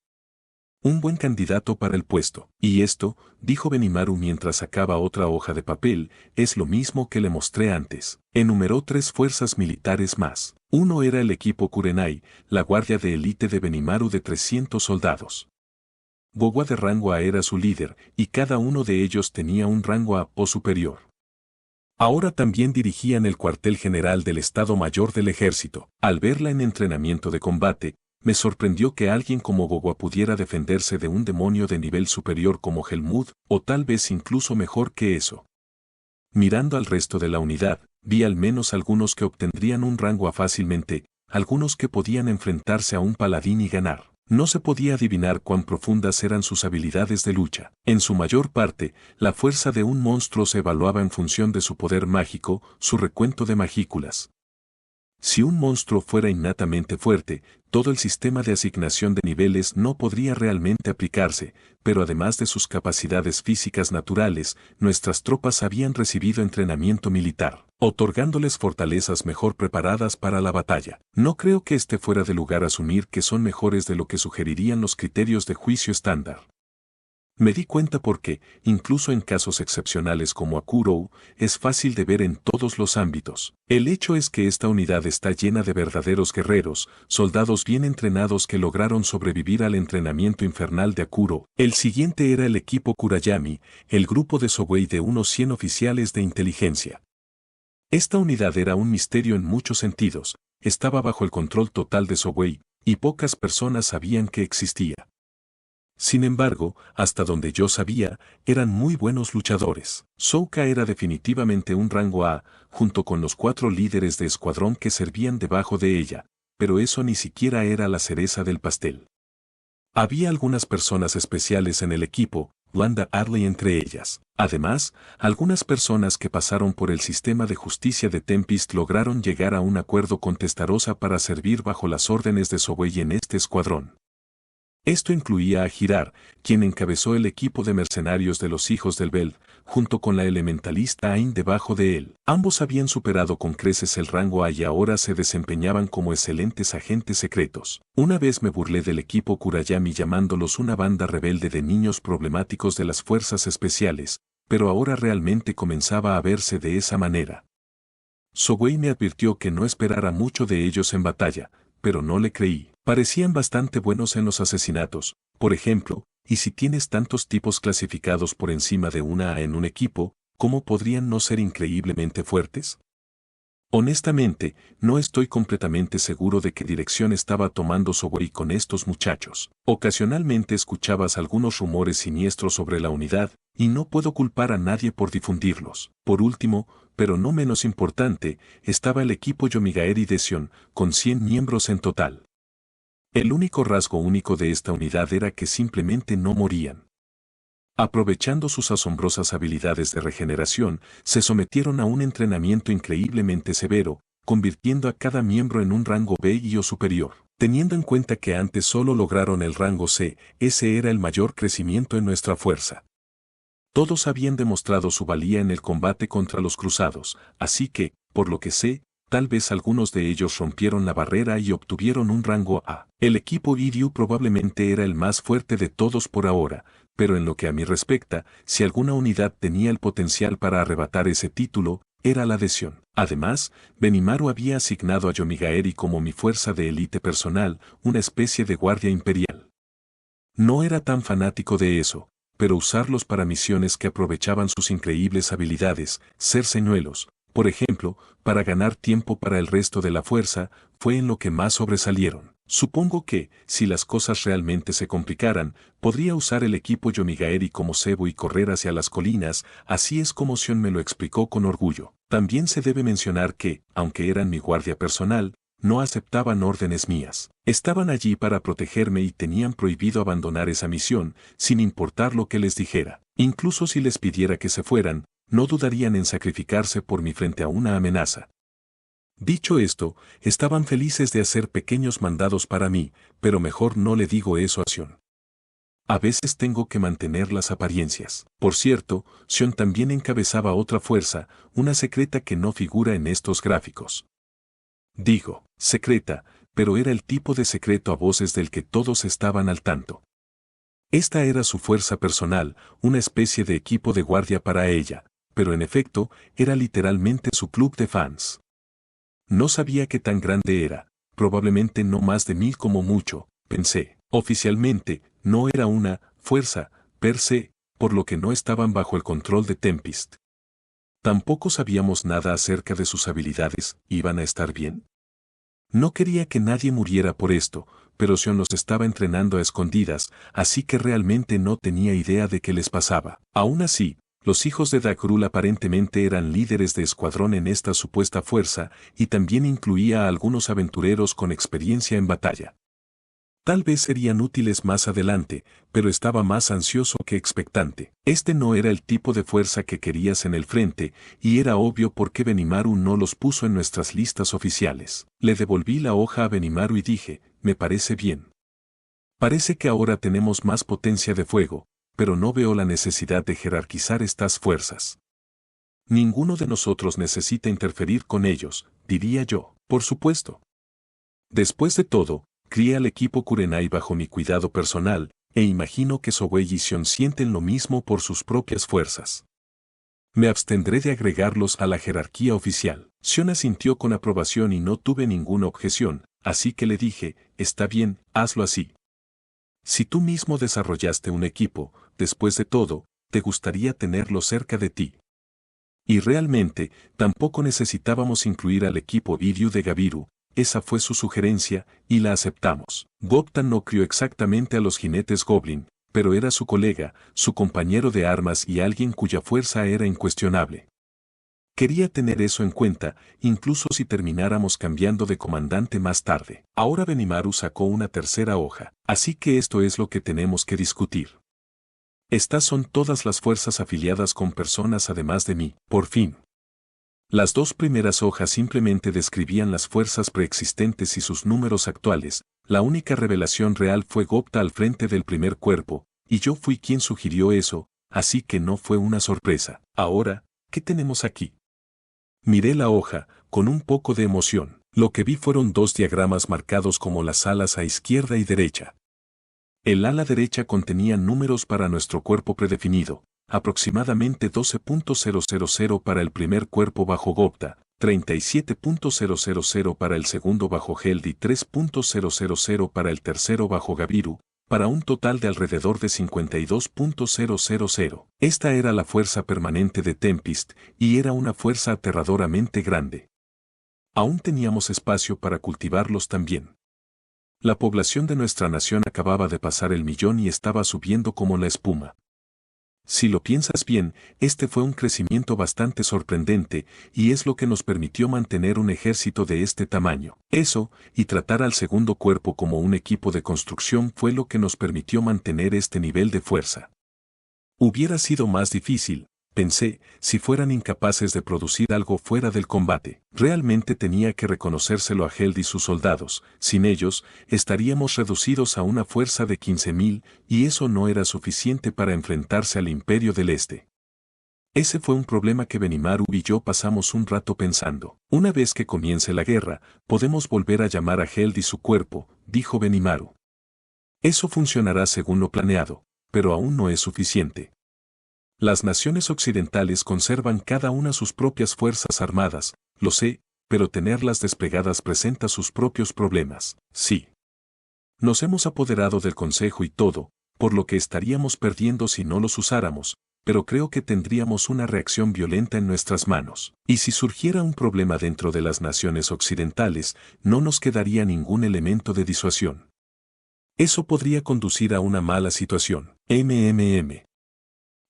Un buen candidato para el puesto. Y esto, dijo Benimaru mientras sacaba otra hoja de papel, es lo mismo que le mostré antes. Enumeró 3 fuerzas militares más. Uno era el equipo Kurenai, la guardia de élite de Benimaru de 300 soldados. Gogwa de rango A era su líder, y cada uno de ellos tenía un rango A o superior. Ahora también dirigían el cuartel general del Estado Mayor del Ejército. Al verla en entrenamiento de combate, me sorprendió que alguien como Gogwa pudiera defenderse de un demonio de nivel superior como Helmut, o tal vez incluso mejor que eso. Mirando al resto de la unidad, vi al menos algunos que obtendrían un rango A fácilmente, algunos que podían enfrentarse a un paladín y ganar. No se podía adivinar cuán profundas eran sus habilidades de lucha. En su mayor parte, la fuerza de un monstruo se evaluaba en función de su poder mágico, su recuento de magículas. Si un monstruo fuera innatamente fuerte, todo el sistema de asignación de niveles no podría realmente aplicarse, pero además de sus capacidades físicas naturales, nuestras tropas habían recibido entrenamiento militar, otorgándoles fortalezas mejor preparadas para la batalla. No creo que esté fuera de lugar asumir que son mejores de lo que sugerirían los criterios de juicio estándar. Me di cuenta porque, incluso en casos excepcionales como Akurou, es fácil de ver en todos los ámbitos. El hecho es que esta unidad está llena de verdaderos guerreros, soldados bien entrenados que lograron sobrevivir al entrenamiento infernal de Akuro. El siguiente era el equipo Kurayami, el grupo de Sogei de unos 100 oficiales de inteligencia. Esta unidad era un misterio en muchos sentidos, estaba bajo el control total de Sogei, y pocas personas sabían que existía. Sin embargo, hasta donde yo sabía, eran muy buenos luchadores. Souka era definitivamente un rango A, junto con los 4 líderes de escuadrón que servían debajo de ella, pero eso ni siquiera era la cereza del pastel. Había algunas personas especiales en el equipo, Wanda Harley entre ellas. Además, algunas personas que pasaron por el sistema de justicia de Tempest lograron llegar a un acuerdo con Testarossa para servir bajo las órdenes de Sogei en este escuadrón. Esto incluía a Girar, quien encabezó el equipo de mercenarios de los hijos del Bel, junto con la elementalista Ain debajo de él. Ambos habían superado con creces el rango A y ahora se desempeñaban como excelentes agentes secretos. Una vez me burlé del equipo Kurayami llamándolos una banda rebelde de niños problemáticos de las fuerzas especiales, pero ahora realmente comenzaba a verse de esa manera. Sogei me advirtió que no esperara mucho de ellos en batalla, pero no le creí. Parecían bastante buenos en los asesinatos, por ejemplo, y si tienes tantos tipos clasificados por encima de una A en un equipo, ¿cómo podrían no ser increíblemente fuertes? Honestamente, no estoy completamente seguro de qué dirección estaba tomando Sogei con estos muchachos. Ocasionalmente escuchabas algunos rumores siniestros sobre la unidad, y no puedo culpar a nadie por difundirlos. Por último, pero no menos importante, estaba el equipo Yomigaeri Desion, con 100 miembros en total. El único rasgo único de esta unidad era que simplemente no morían. Aprovechando sus asombrosas habilidades de regeneración, se sometieron a un entrenamiento increíblemente severo, convirtiendo a cada miembro en un rango B y o superior. Teniendo en cuenta que antes solo lograron el rango C, ese era el mayor crecimiento en nuestra fuerza. Todos habían demostrado su valía en el combate contra los cruzados, así que, por lo que sé, tal vez algunos de ellos rompieron la barrera y obtuvieron un rango A. El equipo Iryu probablemente era el más fuerte de todos por ahora, pero en lo que a mí respecta, si alguna unidad tenía el potencial para arrebatar ese título, era la Desion. Además, Benimaru había asignado a Yomigaeri como mi fuerza de élite personal, una especie de guardia imperial. No era tan fanático de eso, pero usarlos para misiones que aprovechaban sus increíbles habilidades, ser señuelos, por ejemplo, para ganar tiempo para el resto de la fuerza, fue en lo que más sobresalieron. Supongo que, si las cosas realmente se complicaran, podría usar el equipo Yomigaeri como cebo y correr hacia las colinas, así es como Sion me lo explicó con orgullo. También se debe mencionar que, aunque eran mi guardia personal, no aceptaban órdenes mías. Estaban allí para protegerme y tenían prohibido abandonar esa misión, sin importar lo que les dijera. Incluso si les pidiera que se fueran, no dudarían en sacrificarse por mí frente a una amenaza. Dicho esto, estaban felices de hacer pequeños mandados para mí, pero mejor no le digo eso a Sion. A veces tengo que mantener las apariencias. Por cierto, Sion también encabezaba otra fuerza, una secreta que no figura en estos gráficos. Digo, secreta, pero era el tipo de secreto a voces del que todos estaban al tanto. Esta era su fuerza personal, una especie de equipo de guardia para ella, pero en efecto, era literalmente su club de fans. No sabía qué tan grande era, probablemente no más de 1000 como mucho, pensé. Oficialmente, no era una fuerza, per se, por lo que no estaban bajo el control de Tempest. Tampoco sabíamos nada acerca de sus habilidades, ¿iban a estar bien? No quería que nadie muriera por esto, pero Sion los estaba entrenando a escondidas, así que realmente no tenía idea de qué les pasaba. Aún así, los hijos de Dakrul aparentemente eran líderes de escuadrón en esta supuesta fuerza, y también incluía a algunos aventureros con experiencia en batalla. Tal vez serían útiles más adelante, pero estaba más ansioso que expectante. Este no era el tipo de fuerza que querías en el frente, y era obvio por qué Benimaru no los puso en nuestras listas oficiales. Le devolví la hoja a Benimaru y dije, me parece bien. Parece que ahora tenemos más potencia de fuego, pero no veo la necesidad de jerarquizar estas fuerzas. Ninguno de nosotros necesita interferir con ellos, diría yo. Por supuesto. Después de todo, crié al equipo Kurenai bajo mi cuidado personal, e imagino que Sobei y Sion sienten lo mismo por sus propias fuerzas. Me abstendré de agregarlos a la jerarquía oficial. Sion asintió con aprobación y no tuve ninguna objeción, así que le dije, está bien, hazlo así. Si tú mismo desarrollaste un equipo, después de todo, te gustaría tenerlo cerca de ti. Y realmente, tampoco necesitábamos incluir al equipo Biryu de Gabiru, esa fue su sugerencia, y la aceptamos. Gopta no crió exactamente a los jinetes Goblin, pero era su colega, su compañero de armas y alguien cuya fuerza era incuestionable. Quería tener eso en cuenta, incluso si termináramos cambiando de comandante más tarde. Ahora Benimaru sacó una tercera hoja, así que esto es lo que tenemos que discutir. Estas son todas las fuerzas afiliadas con personas además de mí, por fin. Las dos primeras hojas simplemente describían las fuerzas preexistentes y sus números actuales, la única revelación real fue Gopta al frente del primer cuerpo, y yo fui quien sugirió eso, así que no fue una sorpresa. Ahora, ¿qué tenemos aquí? Miré la hoja, con un poco de emoción. Lo que vi fueron dos diagramas marcados como las alas a izquierda y derecha. El ala derecha contenía números para nuestro cuerpo predefinido, aproximadamente 12.000 para el primer cuerpo bajo Gopta, 37.000 para el segundo bajo Held y 3.000 para el tercero bajo Gabiru, para un total de alrededor de 52.000. Esta era la fuerza permanente de Tempest, y era una fuerza aterradoramente grande. Aún teníamos espacio para cultivarlos también. La población de nuestra nación acababa de pasar el 1.000.000 y estaba subiendo como la espuma. Si lo piensas bien, este fue un crecimiento bastante sorprendente, y es lo que nos permitió mantener un ejército de este tamaño. Eso, y tratar al segundo cuerpo como un equipo de construcción fue lo que nos permitió mantener este nivel de fuerza. Hubiera sido más difícil, pensé, si fueran incapaces de producir algo fuera del combate. Realmente tenía que reconocérselo a Held y sus soldados, sin ellos, estaríamos reducidos a una fuerza de 15.000, y eso no era suficiente para enfrentarse al Imperio del Este. Ese fue un problema que Benimaru y yo pasamos un rato pensando. Una vez que comience la guerra, podemos volver a llamar a Held y su cuerpo, dijo Benimaru. Eso funcionará según lo planeado, pero aún no es suficiente. Las naciones occidentales conservan cada una sus propias fuerzas armadas, lo sé, pero tenerlas desplegadas presenta sus propios problemas. Sí. Nos hemos apoderado del Consejo y todo, por lo que estaríamos perdiendo si no los usáramos, pero creo que tendríamos una reacción violenta en nuestras manos. Y si surgiera un problema dentro de las naciones occidentales, no nos quedaría ningún elemento de disuasión. Eso podría conducir a una mala situación.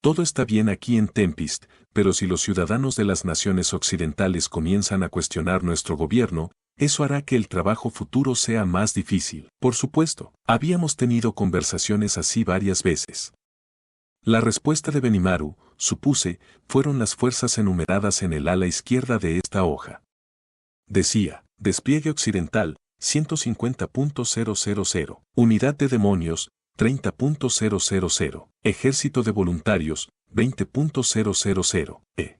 Todo está bien aquí en Tempest, pero si los ciudadanos de las naciones occidentales comienzan a cuestionar nuestro gobierno, eso hará que el trabajo futuro sea más difícil. Por supuesto, habíamos tenido conversaciones así varias veces. La respuesta de Benimaru, supuse, fueron las fuerzas enumeradas en el ala izquierda de esta hoja. Decía, despliegue occidental, 150.000, unidad de demonios, 30.000, ejército de voluntarios, 20.000,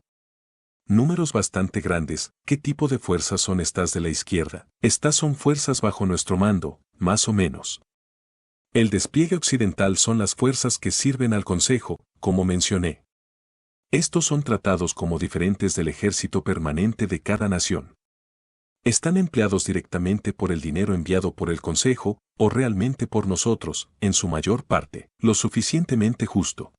números bastante grandes. ¿Qué tipo de fuerzas son estas de la izquierda? Estas son fuerzas bajo nuestro mando, más o menos. El despliegue occidental son las fuerzas que sirven al Consejo, como mencioné. Estos son tratados como diferentes del ejército permanente de cada nación. Están empleados directamente por el dinero enviado por el Consejo, o realmente por nosotros, en su mayor parte, lo suficientemente justo.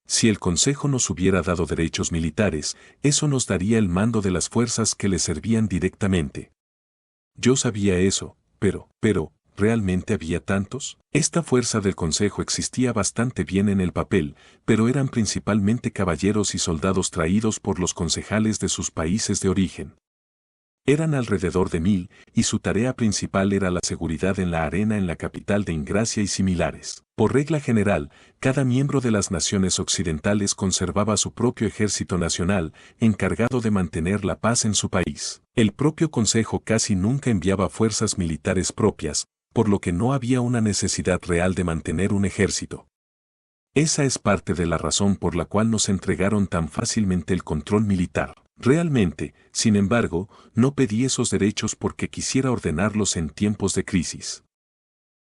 Si el Consejo nos hubiera dado derechos militares, eso nos daría el mando de las fuerzas que le servían directamente. Yo sabía eso, pero, ¿realmente había tantos? Esta fuerza del Consejo existía bastante bien en el papel, pero eran principalmente caballeros y soldados traídos por los concejales de sus países de origen. Eran alrededor de 1.000, y su tarea principal era la seguridad en la arena en la capital de Ingracia y similares. Por regla general, cada miembro de las naciones occidentales conservaba su propio ejército nacional, encargado de mantener la paz en su país. El propio Consejo casi nunca enviaba fuerzas militares propias, por lo que no había una necesidad real de mantener un ejército. Esa es parte de la razón por la cual nos entregaron tan fácilmente el control militar. Realmente, sin embargo, no pedí esos derechos porque quisiera ordenarlos en tiempos de crisis.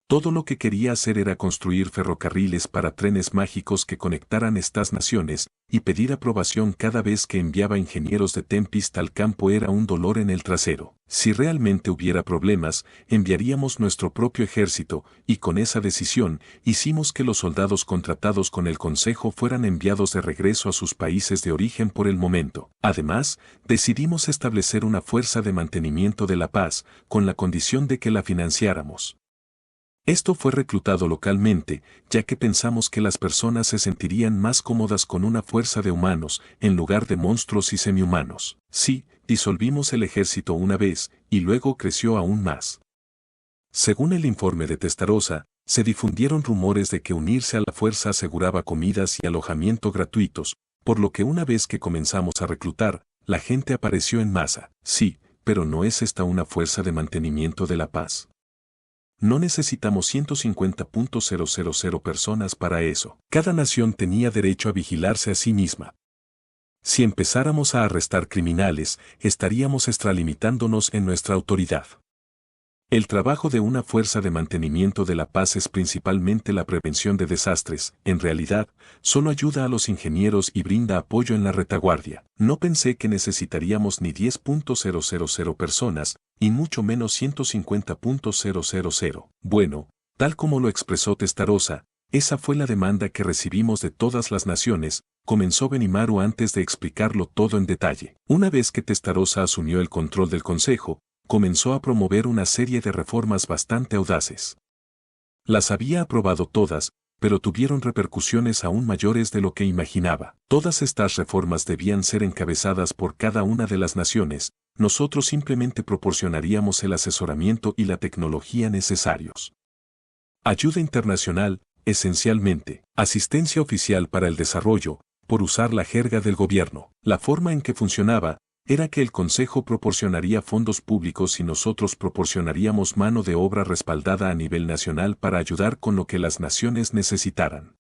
Todo lo que quería hacer era construir ferrocarriles para trenes mágicos que conectaran estas naciones, y pedir aprobación cada vez que enviaba ingenieros de Tempest al campo era un dolor en el trasero. Si realmente hubiera problemas, enviaríamos nuestro propio ejército, y con esa decisión, hicimos que los soldados contratados con el Consejo fueran enviados de regreso a sus países de origen por el momento. Además, decidimos establecer una fuerza de mantenimiento de la paz, con la condición de que la financiáramos. Esto fue reclutado localmente, ya que pensamos que las personas se sentirían más cómodas con una fuerza de humanos, en lugar de monstruos y semihumanos. Sí, disolvimos el ejército una vez, y luego creció aún más. Según el informe de Testarossa, se difundieron rumores de que unirse a la fuerza aseguraba comidas y alojamiento gratuitos, por lo que una vez que comenzamos a reclutar, la gente apareció en masa. Sí, pero ¿no es esta una fuerza de mantenimiento de la paz? No necesitamos 150.000 personas para eso. Cada nación tenía derecho a vigilarse a sí misma. Si empezáramos a arrestar criminales, estaríamos extralimitándonos en nuestra autoridad. El trabajo de una fuerza de mantenimiento de la paz es principalmente la prevención de desastres. En realidad, solo ayuda a los ingenieros y brinda apoyo en la retaguardia. No pensé que necesitaríamos ni 10.000 personas, y mucho menos 150.000. Bueno, tal como lo expresó Testarossa, esa fue la demanda que recibimos de todas las naciones, comenzó Benimaru antes de explicarlo todo en detalle. Una vez que Testarossa asumió el control del Consejo, comenzó a promover una serie de reformas bastante audaces. Las había aprobado todas, pero tuvieron repercusiones aún mayores de lo que imaginaba. Todas estas reformas debían ser encabezadas por cada una de las naciones, nosotros simplemente proporcionaríamos el asesoramiento y la tecnología necesarios. Ayuda internacional, esencialmente, asistencia oficial para el desarrollo, por usar la jerga del gobierno. La forma en que funcionaba, era que el Consejo proporcionaría fondos públicos y nosotros proporcionaríamos mano de obra respaldada a nivel nacional para ayudar con lo que las naciones necesitaran.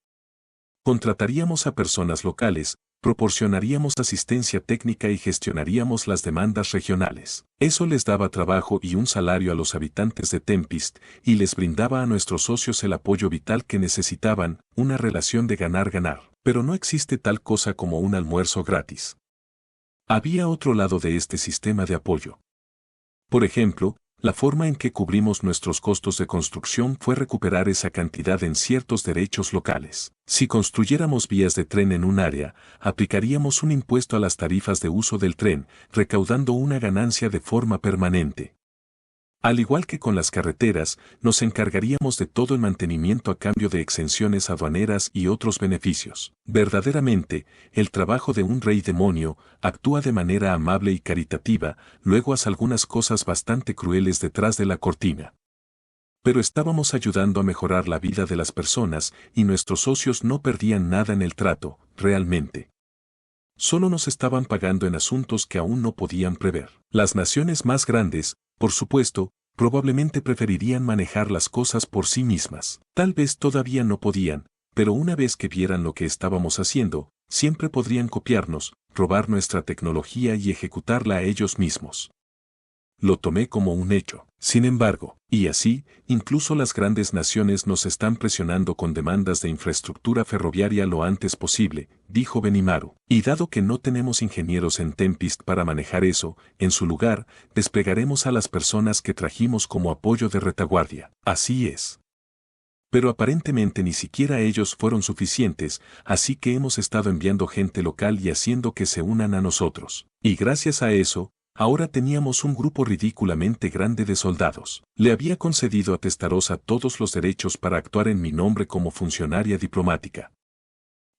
Contrataríamos a personas locales, proporcionaríamos asistencia técnica y gestionaríamos las demandas regionales. Eso les daba trabajo y un salario a los habitantes de Tempest, y les brindaba a nuestros socios el apoyo vital que necesitaban, una relación de ganar-ganar. Pero no existe tal cosa como un almuerzo gratis. Había otro lado de este sistema de apoyo. Por ejemplo, la forma en que cubrimos nuestros costos de construcción fue recuperar esa cantidad en ciertos derechos locales. Si construyéramos vías de tren en un área, aplicaríamos un impuesto a las tarifas de uso del tren, recaudando una ganancia de forma permanente. Al igual que con las carreteras, nos encargaríamos de todo el mantenimiento a cambio de exenciones aduaneras y otros beneficios. Verdaderamente, el trabajo de un rey demonio actúa de manera amable y caritativa, luego hace algunas cosas bastante crueles detrás de la cortina. Pero estábamos ayudando a mejorar la vida de las personas y nuestros socios no perdían nada en el trato, realmente. Solo nos estaban pagando en asuntos que aún no podían prever. Las naciones más grandes, por supuesto, probablemente preferirían manejar las cosas por sí mismas. Tal vez todavía no podían, pero una vez que vieran lo que estábamos haciendo, siempre podrían copiarnos, robar nuestra tecnología y ejecutarla a ellos mismos. Lo tomé como un hecho. Sin embargo, y así, incluso las grandes naciones nos están presionando con demandas de infraestructura ferroviaria lo antes posible, dijo Benimaru. Y dado que no tenemos ingenieros en Tempest para manejar eso, en su lugar, desplegaremos a las personas que trajimos como apoyo de retaguardia. Así es. Pero aparentemente ni siquiera ellos fueron suficientes, así que hemos estado enviando gente local y haciendo que se unan a nosotros. Y gracias a eso, ahora teníamos un grupo ridículamente grande de soldados. Le había concedido a Testarossa todos los derechos para actuar en mi nombre como funcionaria diplomática.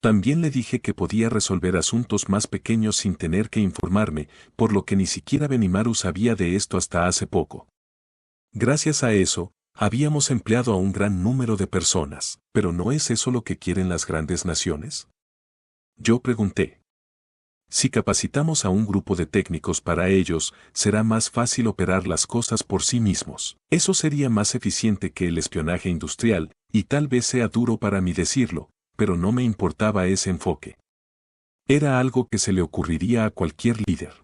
También le dije que podía resolver asuntos más pequeños sin tener que informarme, por lo que ni siquiera Benimaru sabía de esto hasta hace poco. Gracias a eso, habíamos empleado a un gran número de personas. ¿Pero no es eso lo que quieren las grandes naciones? Yo pregunté. Si capacitamos a un grupo de técnicos para ellos, será más fácil operar las cosas por sí mismos. Eso sería más eficiente que el espionaje industrial, y tal vez sea duro para mí decirlo, pero no me importaba ese enfoque. Era algo que se le ocurriría a cualquier líder.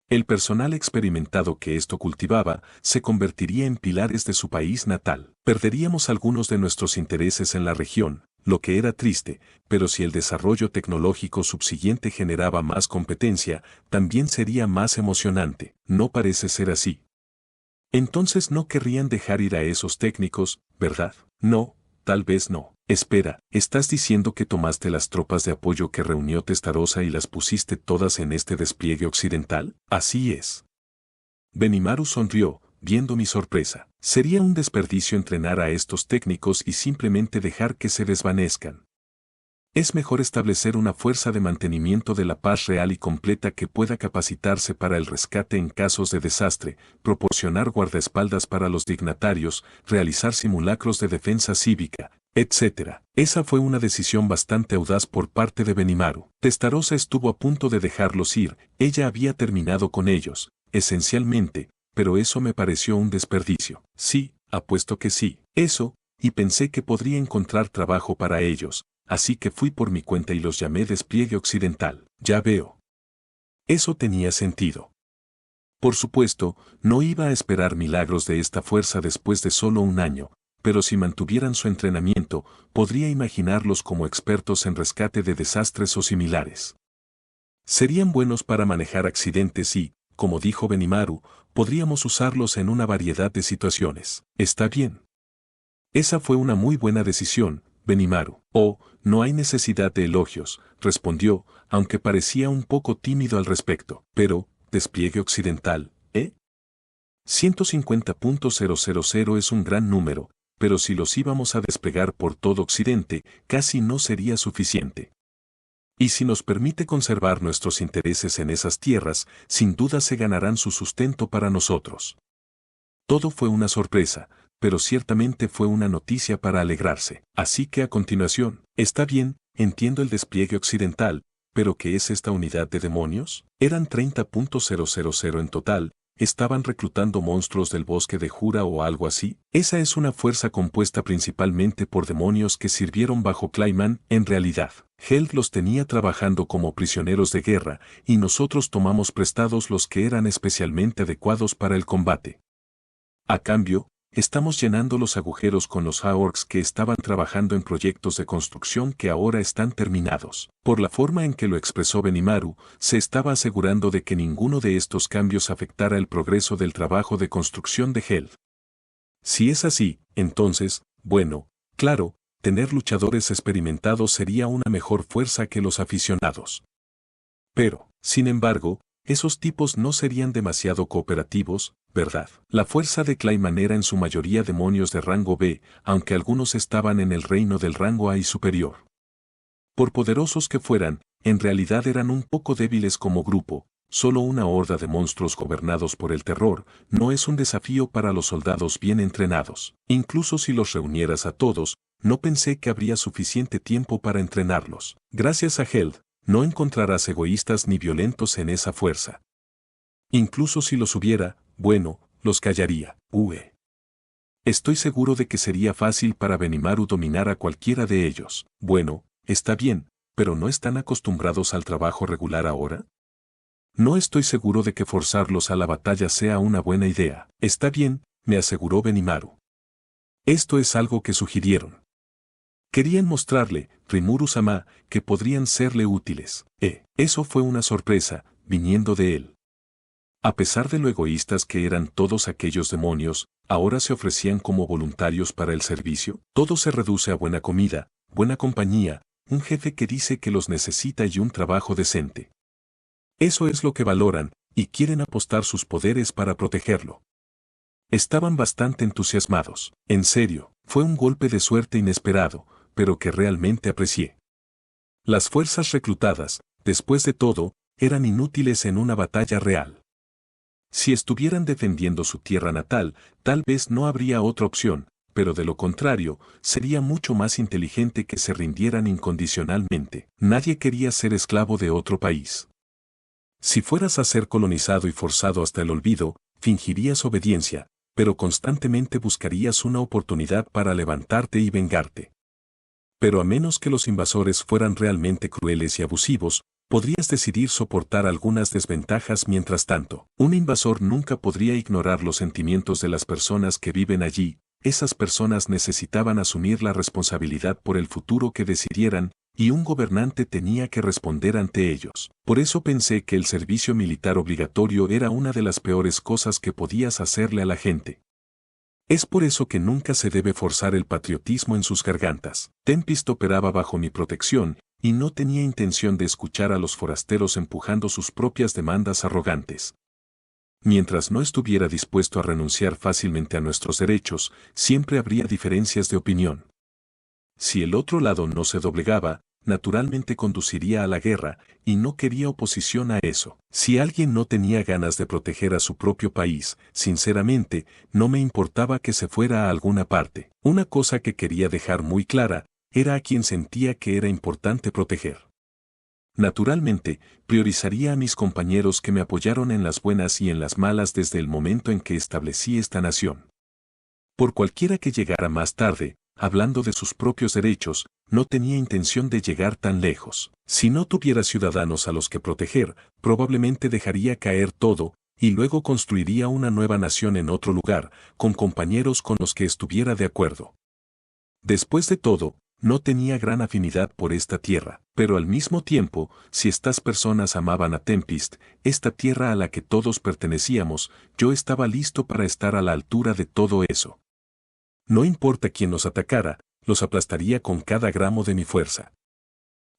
El personal experimentado que esto cultivaba se convertiría en pilares de su país natal. Perderíamos algunos de nuestros intereses en la región, lo que era triste, pero si el desarrollo tecnológico subsiguiente generaba más competencia, también sería más emocionante. No parece ser así. Entonces no querrían dejar ir a esos técnicos, ¿verdad? No, tal vez no. Espera, ¿estás diciendo que tomaste las tropas de apoyo que reunió Testarossa y las pusiste todas en este despliegue occidental? Así es. Benimaru sonrió, viendo mi sorpresa. Sería un desperdicio entrenar a estos técnicos y simplemente dejar que se desvanezcan. Es mejor establecer una fuerza de mantenimiento de la paz real y completa que pueda capacitarse para el rescate en casos de desastre, proporcionar guardaespaldas para los dignatarios, realizar simulacros de defensa cívica, etc. Esa fue una decisión bastante audaz por parte de Benimaru. Testarossa estuvo a punto de dejarlos ir, ella había terminado con ellos, esencialmente, pero eso me pareció un desperdicio. Sí, apuesto que sí. Eso, y pensé que podría encontrar trabajo para ellos. Así que fui por mi cuenta y los llamé despliegue occidental. Ya veo. Eso tenía sentido. Por supuesto, no iba a esperar milagros de esta fuerza después de solo un año, pero si mantuvieran su entrenamiento, podría imaginarlos como expertos en rescate de desastres o similares. Serían buenos para manejar accidentes y, como dijo Benimaru, podríamos usarlos en una variedad de situaciones. Está bien. Esa fue una muy buena decisión, Benimaru. Oh, no hay necesidad de elogios, respondió, aunque parecía un poco tímido al respecto. Pero, despliegue occidental, ¿eh? 150.000 es un gran número, pero si los íbamos a desplegar por todo Occidente, casi no sería suficiente. Y si nos permite conservar nuestros intereses en esas tierras, sin duda se ganarán su sustento para nosotros. Todo fue una sorpresa, pero ciertamente fue una noticia para alegrarse. Así que a continuación, está bien, entiendo el despliegue occidental, pero ¿qué es esta unidad de demonios? Eran 30.000 en total, ¿estaban reclutando monstruos del bosque de Jura o algo así? Esa es una fuerza compuesta principalmente por demonios que sirvieron bajo Clayman, en realidad. Held los tenía trabajando como prisioneros de guerra, y nosotros tomamos prestados los que eran especialmente adecuados para el combate. A cambio, estamos llenando los agujeros con los Haorks que estaban trabajando en proyectos de construcción que ahora están terminados. Por la forma en que lo expresó Benimaru, se estaba asegurando de que ninguno de estos cambios afectara el progreso del trabajo de construcción de Held. Si es así, entonces, bueno, claro, tener luchadores experimentados sería una mejor fuerza que los aficionados. Pero, sin embargo, esos tipos no serían demasiado cooperativos, ¿verdad? La fuerza de Clayman era en su mayoría demonios de rango B, aunque algunos estaban en el reino del rango A y superior. Por poderosos que fueran, en realidad eran un poco débiles como grupo, solo una horda de monstruos gobernados por el terror no es un desafío para los soldados bien entrenados. Incluso si los reunieras a todos, no pensé que habría suficiente tiempo para entrenarlos. Gracias a Held, no encontrarás egoístas ni violentos en esa fuerza. Incluso si los hubiera, bueno, los callaría. Estoy seguro de que sería fácil para Benimaru dominar a cualquiera de ellos. Bueno, está bien, pero ¿no están acostumbrados al trabajo regular ahora? No estoy seguro de que forzarlos a la batalla sea una buena idea. Está bien, me aseguró Benimaru. Esto es algo que sugirieron. Querían mostrarle, Rimuru-sama, que podrían serle útiles. Eso fue una sorpresa, viniendo de él. A pesar de lo egoístas que eran todos aquellos demonios, ahora se ofrecían como voluntarios para el servicio. Todo se reduce a buena comida, buena compañía, un jefe que dice que los necesita y un trabajo decente. Eso es lo que valoran, y quieren apostar sus poderes para protegerlo. Estaban bastante entusiasmados. En serio, fue un golpe de suerte inesperado, pero que realmente aprecié. Las fuerzas reclutadas, después de todo, eran inútiles en una batalla real. Si estuvieran defendiendo su tierra natal, tal vez no habría otra opción, pero de lo contrario, sería mucho más inteligente que se rindieran incondicionalmente. Nadie quería ser esclavo de otro país. Si fueras a ser colonizado y forzado hasta el olvido, fingirías obediencia, pero constantemente buscarías una oportunidad para levantarte y vengarte. Pero a menos que los invasores fueran realmente crueles y abusivos, Podrías decidir soportar algunas desventajas mientras tanto. Un invasor nunca podría ignorar los sentimientos de las personas que viven allí. Esas personas necesitaban asumir la responsabilidad por el futuro que decidieran, y un gobernante tenía que responder ante ellos. Por eso pensé que el servicio militar obligatorio era una de las peores cosas que podías hacerle a la gente. Es por eso que nunca se debe forzar el patriotismo en sus gargantas. Tempest operaba bajo mi protección, y no tenía intención de escuchar a los forasteros empujando sus propias demandas arrogantes. Mientras no estuviera dispuesto a renunciar fácilmente a nuestros derechos, siempre habría diferencias de opinión. Si el otro lado no se doblegaba, naturalmente conduciría a la guerra, y no quería oposición a eso. Si alguien no tenía ganas de proteger a su propio país, sinceramente, no me importaba que se fuera a alguna parte. Una cosa que quería dejar muy clara, era a quien sentía que era importante proteger. Naturalmente, priorizaría a mis compañeros que me apoyaron en las buenas y en las malas desde el momento en que establecí esta nación. Por cualquiera que llegara más tarde, hablando de sus propios derechos, no tenía intención de llegar tan lejos. Si no tuviera ciudadanos a los que proteger, probablemente dejaría caer todo, y luego construiría una nueva nación en otro lugar, con compañeros con los que estuviera de acuerdo. Después de todo, no tenía gran afinidad por esta tierra, pero al mismo tiempo, si estas personas amaban a Tempest, esta tierra a la que todos pertenecíamos, yo estaba listo para estar a la altura de todo eso. No importa quién nos atacara, los aplastaría con cada gramo de mi fuerza.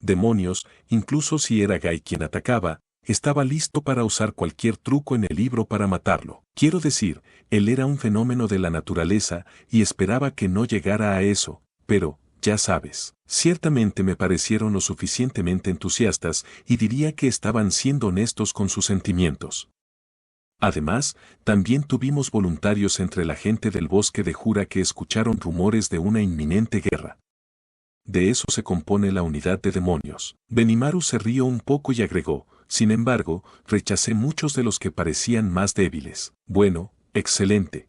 Demonios, incluso si era Guy quien atacaba, estaba listo para usar cualquier truco en el libro para matarlo. Quiero decir, él era un fenómeno de la naturaleza y esperaba que no llegara a eso, pero, ya sabes, ciertamente me parecieron lo suficientemente entusiastas y diría que estaban siendo honestos con sus sentimientos. Además, también tuvimos voluntarios entre la gente del bosque de Jura que escucharon rumores de una inminente guerra. De eso se compone la unidad de demonios. Benimaru se rió un poco y agregó, sin embargo, rechacé muchos de los que parecían más débiles. Bueno, excelente.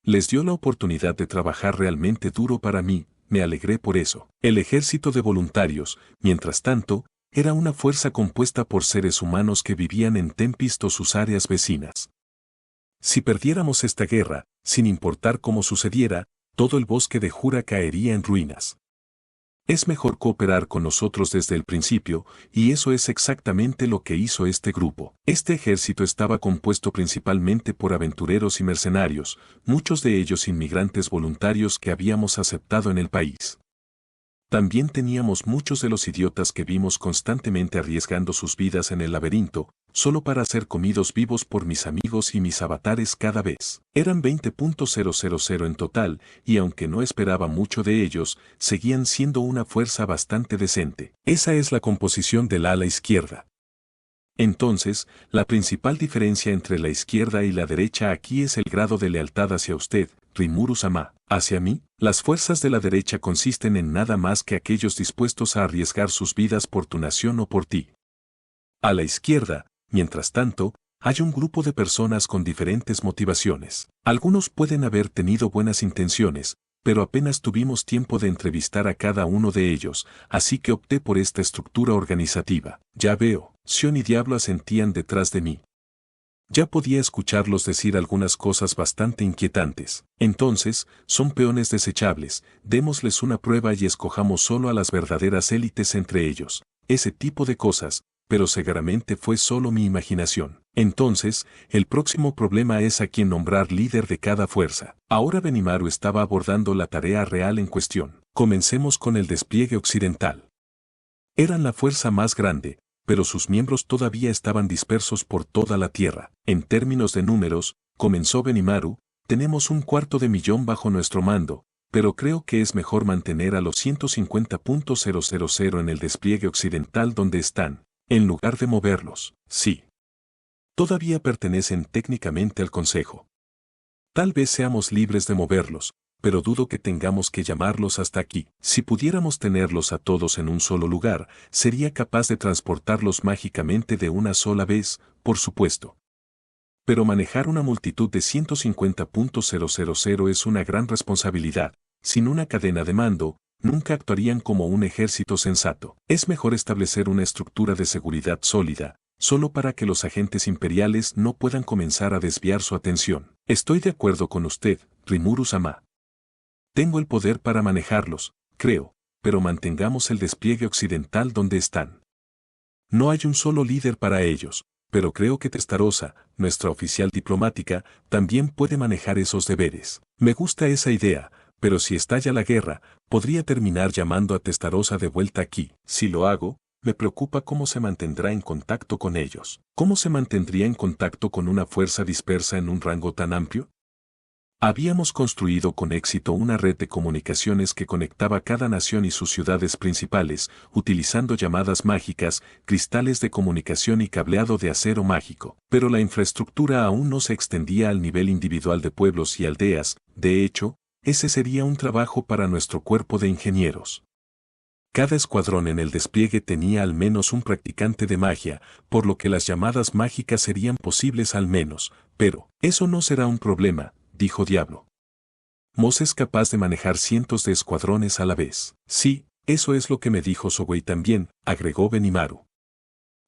Les dio la oportunidad de trabajar realmente duro para mí, me alegré por eso. El ejército de voluntarios, mientras tanto, era una fuerza compuesta por seres humanos que vivían en Tempest o sus áreas vecinas. Si perdiéramos esta guerra, sin importar cómo sucediera, todo el bosque de Jura caería en ruinas. Es mejor cooperar con nosotros desde el principio, y eso es exactamente lo que hizo este grupo. Este ejército estaba compuesto principalmente por aventureros y mercenarios, muchos de ellos inmigrantes voluntarios que habíamos aceptado en el país. También teníamos muchos de los idiotas que vimos constantemente arriesgando sus vidas en el laberinto, solo para ser comidos vivos por mis amigos y mis avatares cada vez. Eran 20.000 en total, y aunque no esperaba mucho de ellos, seguían siendo una fuerza bastante decente. Esa es la composición del ala izquierda. Entonces, la principal diferencia entre la izquierda y la derecha aquí es el grado de lealtad hacia usted, Rimuru-sama. Hacia mí, las fuerzas de la derecha consisten en nada más que aquellos dispuestos a arriesgar sus vidas por tu nación o por ti. A la izquierda, mientras tanto, hay un grupo de personas con diferentes motivaciones. Algunos pueden haber tenido buenas intenciones, pero apenas tuvimos tiempo de entrevistar a cada uno de ellos, así que opté por esta estructura organizativa. Ya veo, Sion y Diablo asentían detrás de mí. Ya podía escucharlos decir algunas cosas bastante inquietantes. Entonces, son peones desechables, démosles una prueba y escojamos solo a las verdaderas élites entre ellos. Ese tipo de cosas, pero seguramente fue solo mi imaginación. Entonces, el próximo problema es a quién nombrar líder de cada fuerza. Ahora Benimaru estaba abordando la tarea real en cuestión. Comencemos con el despliegue occidental. Eran la fuerza más grande, pero sus miembros todavía estaban dispersos por toda la tierra. En términos de números, comenzó Benimaru, tenemos 250.000 bajo nuestro mando, pero creo que es mejor mantener a los 150.000 en el despliegue occidental donde están, en lugar de moverlos. Sí. Todavía pertenecen técnicamente al Consejo. Tal vez seamos libres de moverlos, pero dudo que tengamos que llamarlos hasta aquí. Si pudiéramos tenerlos a todos en un solo lugar, sería capaz de transportarlos mágicamente de una sola vez, por supuesto. Pero manejar una multitud de 150.000 es una gran responsabilidad. Sin una cadena de mando, nunca actuarían como un ejército sensato. Es mejor establecer una estructura de seguridad sólida, solo para que los agentes imperiales no puedan comenzar a desviar su atención. Estoy de acuerdo con usted, Rimuru-sama. Tengo el poder para manejarlos, creo, pero mantengamos el despliegue occidental donde están. No hay un solo líder para ellos, pero creo que Testarossa, nuestra oficial diplomática, también puede manejar esos deberes. Me gusta esa idea, pero si estalla la guerra, podría terminar llamando a Testarossa de vuelta aquí. Si lo hago, me preocupa cómo se mantendrá en contacto con ellos. ¿Cómo se mantendría en contacto con una fuerza dispersa en un rango tan amplio? Habíamos construido con éxito una red de comunicaciones que conectaba cada nación y sus ciudades principales, utilizando llamadas mágicas, cristales de comunicación y cableado de acero mágico. Pero la infraestructura aún no se extendía al nivel individual de pueblos y aldeas. De hecho, ese sería un trabajo para nuestro cuerpo de ingenieros. Cada escuadrón en el despliegue tenía al menos un practicante de magia, por lo que las llamadas mágicas serían posibles al menos, pero eso no será un problema, dijo Diablo. Moss es capaz de manejar cientos de escuadrones a la vez. Sí, eso es lo que me dijo Sogei también, agregó Benimaru.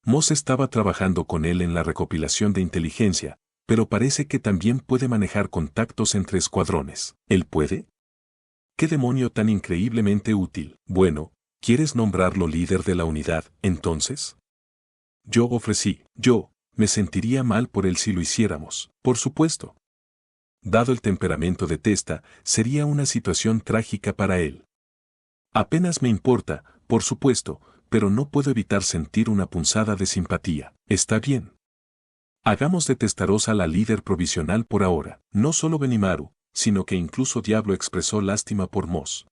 Moss estaba trabajando con él en la recopilación de inteligencia, pero parece que también puede manejar contactos entre escuadrones. ¿Él puede? ¡Qué demonio tan increíblemente útil! Bueno, ¿quieres nombrarlo líder de la unidad, entonces? Yo me sentiría mal por él si lo hiciéramos, por supuesto. Dado el temperamento de Testa, sería una situación trágica para él. Apenas me importa, por supuesto, pero no puedo evitar sentir una punzada de simpatía. Está bien. Hagamos de Testarossa la líder provisional por ahora. No solo Benimaru, sino que incluso Diablo expresó lástima por Moss.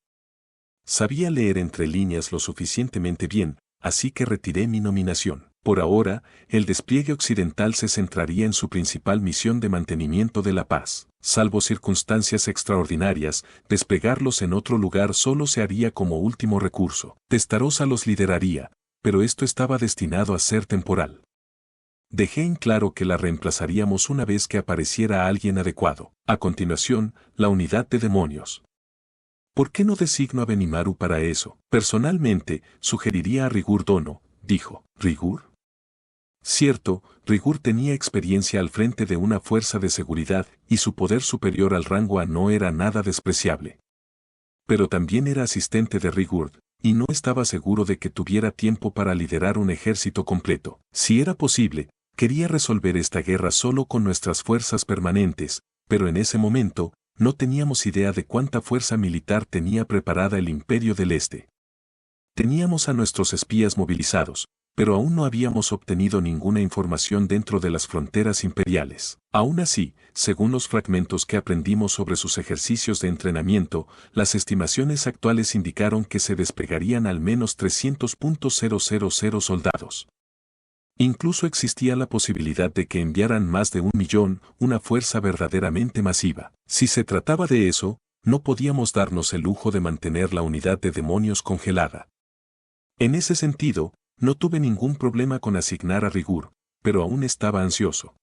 Sabía leer entre líneas lo suficientemente bien, así que retiré mi nominación. Por ahora, el despliegue occidental se centraría en su principal misión de mantenimiento de la paz. Salvo circunstancias extraordinarias, desplegarlos en otro lugar solo se haría como último recurso. Testarossa los lideraría, pero esto estaba destinado a ser temporal. Dejé en claro que la reemplazaríamos una vez que apareciera alguien adecuado. A continuación, la unidad de demonios. ¿Por qué no designo a Benimaru para eso? Personalmente, sugeriría a Rigur Dono, dijo. ¿Rigur? Cierto, Rigur tenía experiencia al frente de una fuerza de seguridad y su poder superior al rango A no era nada despreciable. Pero también era asistente de Rigur, y no estaba seguro de que tuviera tiempo para liderar un ejército completo. Si era posible, quería resolver esta guerra solo con nuestras fuerzas permanentes, pero en ese momento, no teníamos idea de cuánta fuerza militar tenía preparada el Imperio del Este. Teníamos a nuestros espías movilizados, pero aún no habíamos obtenido ninguna información dentro de las fronteras imperiales. Aún así, según los fragmentos que aprendimos sobre sus ejercicios de entrenamiento, las estimaciones actuales indicaron que se desplegarían al menos 300.000 soldados. Incluso existía la posibilidad de que enviaran más de 1.000.000, una fuerza verdaderamente masiva. Si se trataba de eso, no podíamos darnos el lujo de mantener la unidad de demonios congelada. En ese sentido, no tuve ningún problema con asignar a Rigur, pero aún estaba ansioso.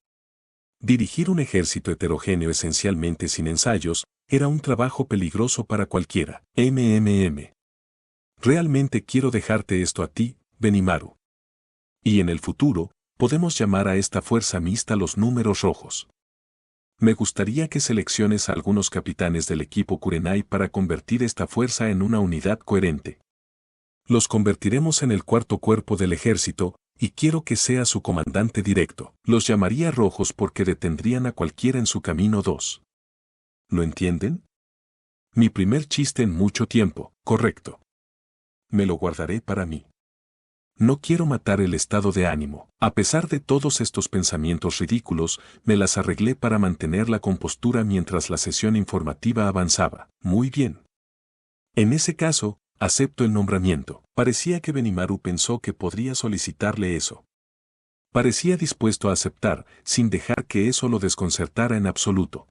Dirigir un ejército heterogéneo esencialmente sin ensayos era un trabajo peligroso para cualquiera. Realmente quiero dejarte esto a ti, Benimaru. Y en el futuro, podemos llamar a esta fuerza mixta los números rojos. Me gustaría que selecciones a algunos capitanes del equipo Kurenai para convertir esta fuerza en una unidad coherente. Los convertiremos en el cuarto cuerpo del ejército, y quiero que sea su comandante directo. Los llamaría rojos porque detendrían a cualquiera en su camino 2. ¿Lo entienden? Mi primer chiste en mucho tiempo, correcto. Me lo guardaré para mí. No quiero matar el estado de ánimo. A pesar de todos estos pensamientos ridículos, me las arreglé para mantener la compostura mientras la sesión informativa avanzaba. Muy bien. En ese caso, acepto el nombramiento. Parecía que Benimaru pensó que podría solicitarle eso. Parecía dispuesto a aceptar, sin dejar que eso lo desconcertara en absoluto.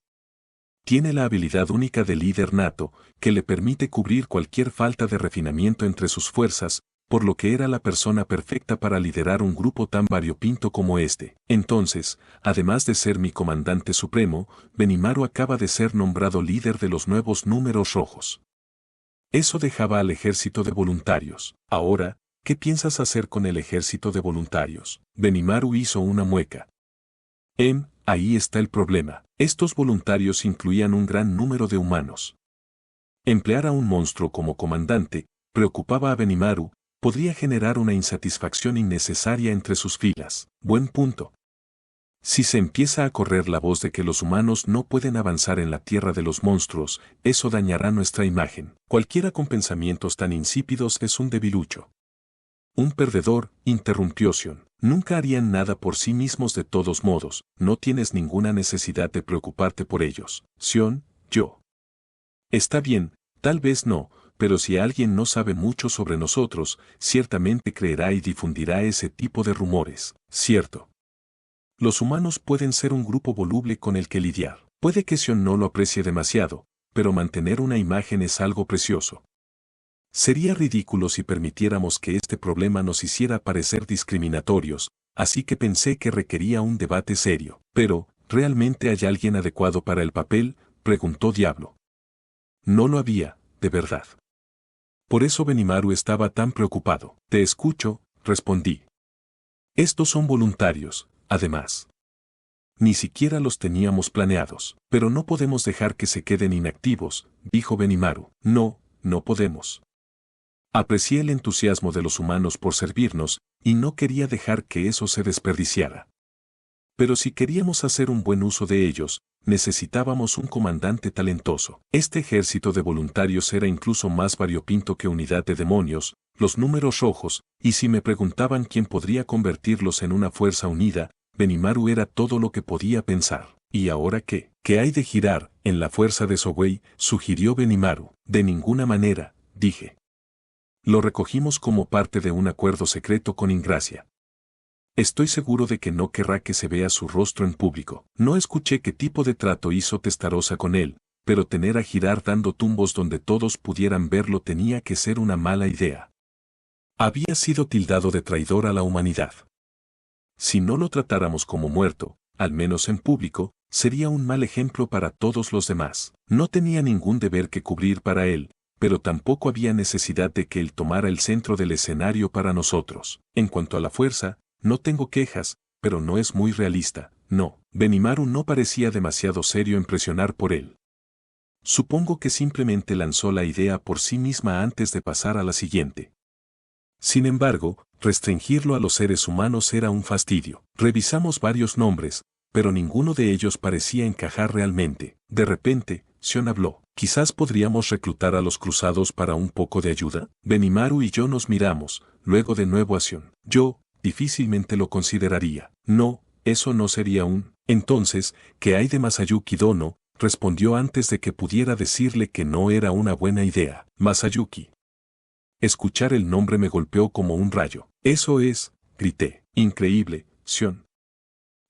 Tiene la habilidad única de líder nato, que le permite cubrir cualquier falta de refinamiento entre sus fuerzas, por lo que era la persona perfecta para liderar un grupo tan variopinto como este. Entonces, además de ser mi comandante supremo, Benimaru acaba de ser nombrado líder de los nuevos números rojos. Eso dejaba al ejército de voluntarios. Ahora, ¿qué piensas hacer con el ejército de voluntarios? Benimaru hizo una mueca. Ahí está el problema. Estos voluntarios incluían un gran número de humanos. Emplear a un monstruo como comandante, preocupaba a Benimaru, podría generar una insatisfacción innecesaria entre sus filas. Buen punto. Si se empieza a correr la voz de que los humanos no pueden avanzar en la tierra de los monstruos, eso dañará nuestra imagen. Cualquiera con pensamientos tan insípidos es un debilucho. Un perdedor, interrumpió Sion. Nunca harían nada por sí mismos de todos modos, no tienes ninguna necesidad de preocuparte por ellos. Sion, yo. Está bien, tal vez no, pero si alguien no sabe mucho sobre nosotros, ciertamente creerá y difundirá ese tipo de rumores, ¿cierto? Los humanos pueden ser un grupo voluble con el que lidiar. Puede que Sion no lo aprecie demasiado, pero mantener una imagen es algo precioso. Sería ridículo si permitiéramos que este problema nos hiciera parecer discriminatorios, así que pensé que requería un debate serio. Pero, ¿realmente hay alguien adecuado para el papel?, preguntó Diablo. No lo había, de verdad. Por eso Benimaru estaba tan preocupado. Te escucho, respondí. Estos son voluntarios, además. Ni siquiera los teníamos planeados. Pero no podemos dejar que se queden inactivos, dijo Benimaru. No, no podemos. Aprecié el entusiasmo de los humanos por servirnos, y no quería dejar que eso se desperdiciara. Pero si queríamos hacer un buen uso de ellos, necesitábamos un comandante talentoso. Este ejército de voluntarios era incluso más variopinto que unidad de demonios, los números rojos, y si me preguntaban quién podría convertirlos en una fuerza unida, Benimaru era todo lo que podía pensar. ¿Y ahora qué? ¿Qué hay de girar en la fuerza de Sowei?, sugirió Benimaru. De ninguna manera, dije. Lo recogimos como parte de un acuerdo secreto con Ingracia. Estoy seguro de que no querrá que se vea su rostro en público. No escuché qué tipo de trato hizo Testarossa con él, pero tener a Girar dando tumbos donde todos pudieran verlo tenía que ser una mala idea. Había sido tildado de traidor a la humanidad. Si no lo tratáramos como muerto, al menos en público, sería un mal ejemplo para todos los demás. No tenía ningún deber que cubrir para él, pero tampoco había necesidad de que él tomara el centro del escenario para nosotros. En cuanto a la fuerza, no tengo quejas, pero no es muy realista. No, Benimaru no parecía demasiado serio en presionar por él. Supongo que simplemente lanzó la idea por sí misma antes de pasar a la siguiente. Sin embargo, restringirlo a los seres humanos era un fastidio. Revisamos varios nombres, pero ninguno de ellos parecía encajar realmente. De repente, Sion habló. Quizás podríamos reclutar a los cruzados para un poco de ayuda. Benimaru y yo nos miramos, luego de nuevo a Sion. Yo, difícilmente lo consideraría. No, eso no sería un... Entonces, ¿qué hay de Masayuki Dono?, respondió antes de que pudiera decirle que no era una buena idea. Masayuki. Escuchar el nombre me golpeó como un rayo. Eso es, grité. Increíble, Sion.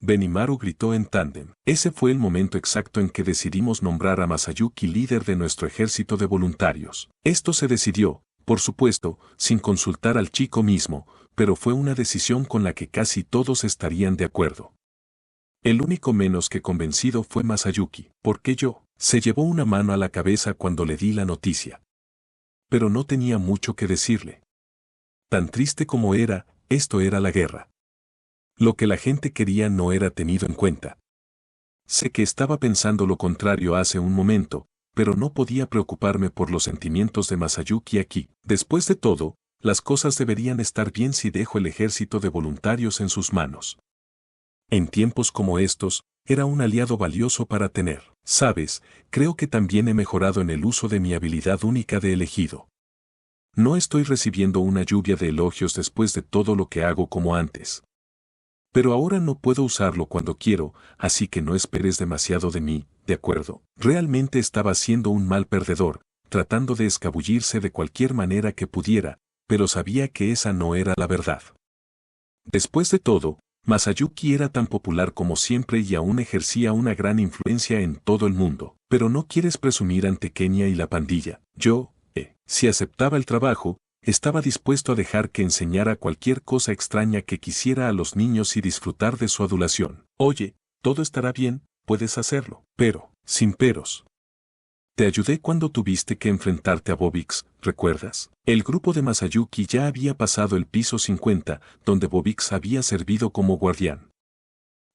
Benimaru gritó en tándem. Ese fue el momento exacto en que decidimos nombrar a Masayuki líder de nuestro ejército de voluntarios. Esto se decidió, por supuesto, sin consultar al chico mismo, pero fue una decisión con la que casi todos estarían de acuerdo. El único menos que convencido fue Masayuki. ¿Por qué yo? Se llevó una mano a la cabeza cuando le di la noticia. Pero no tenía mucho que decirle. Tan triste como era, esto era la guerra. Lo que la gente quería no era tenido en cuenta. Sé que estaba pensando lo contrario hace un momento, pero no podía preocuparme por los sentimientos de Masayuki aquí. Después de todo, las cosas deberían estar bien si dejo el ejército de voluntarios en sus manos. En tiempos como estos, era un aliado valioso para tener. Sabes, creo que también he mejorado en el uso de mi habilidad única de elegido. No estoy recibiendo una lluvia de elogios después de todo lo que hago como antes. Pero ahora no puedo usarlo cuando quiero, así que no esperes demasiado de mí, ¿de acuerdo? Realmente estaba siendo un mal perdedor, tratando de escabullirse de cualquier manera que pudiera, pero sabía que esa no era la verdad. Después de todo, Masayuki era tan popular como siempre y aún ejercía una gran influencia en todo el mundo. Pero no quieres presumir ante Kenia y la pandilla. Yo, si aceptaba el trabajo, estaba dispuesto a dejar que enseñara cualquier cosa extraña que quisiera a los niños y disfrutar de su adulación. Oye, todo estará bien, puedes hacerlo. Pero, sin peros. Te ayudé cuando tuviste que enfrentarte a Bobix, ¿recuerdas? El grupo de Masayuki ya había pasado el piso 50, donde Bobix había servido como guardián.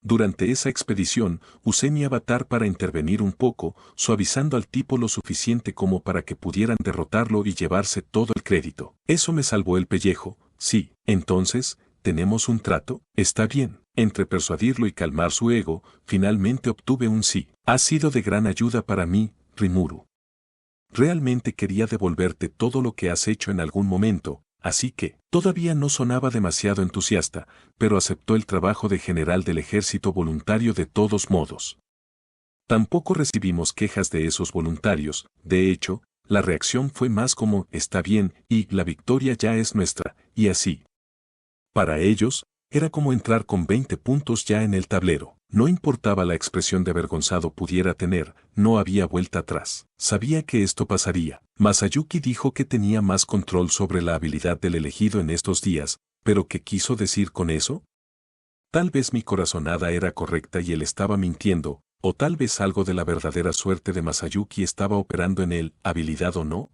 Durante esa expedición, usé mi avatar para intervenir un poco, suavizando al tipo lo suficiente como para que pudieran derrotarlo y llevarse todo el crédito. Eso me salvó el pellejo, sí. Entonces, ¿tenemos un trato? Está bien. Entre persuadirlo y calmar su ego, finalmente obtuve un sí. Has sido de gran ayuda para mí, Rimuru. Realmente quería devolverte todo lo que has hecho en algún momento, así que todavía no sonaba demasiado entusiasta, pero aceptó el trabajo de general del ejército voluntario de todos modos. Tampoco recibimos quejas de esos voluntarios, de hecho, la reacción fue más como, está bien, y la victoria ya es nuestra, y así. Para ellos, era como entrar con 20 puntos ya en el tablero. No importaba la expresión de avergonzado pudiera tener, no había vuelta atrás. Sabía que esto pasaría. Masayuki dijo que tenía más control sobre la habilidad del elegido en estos días, pero ¿qué quiso decir con eso? Tal vez mi corazonada era correcta y él estaba mintiendo, o tal vez algo de la verdadera suerte de Masayuki estaba operando en él, habilidad o no.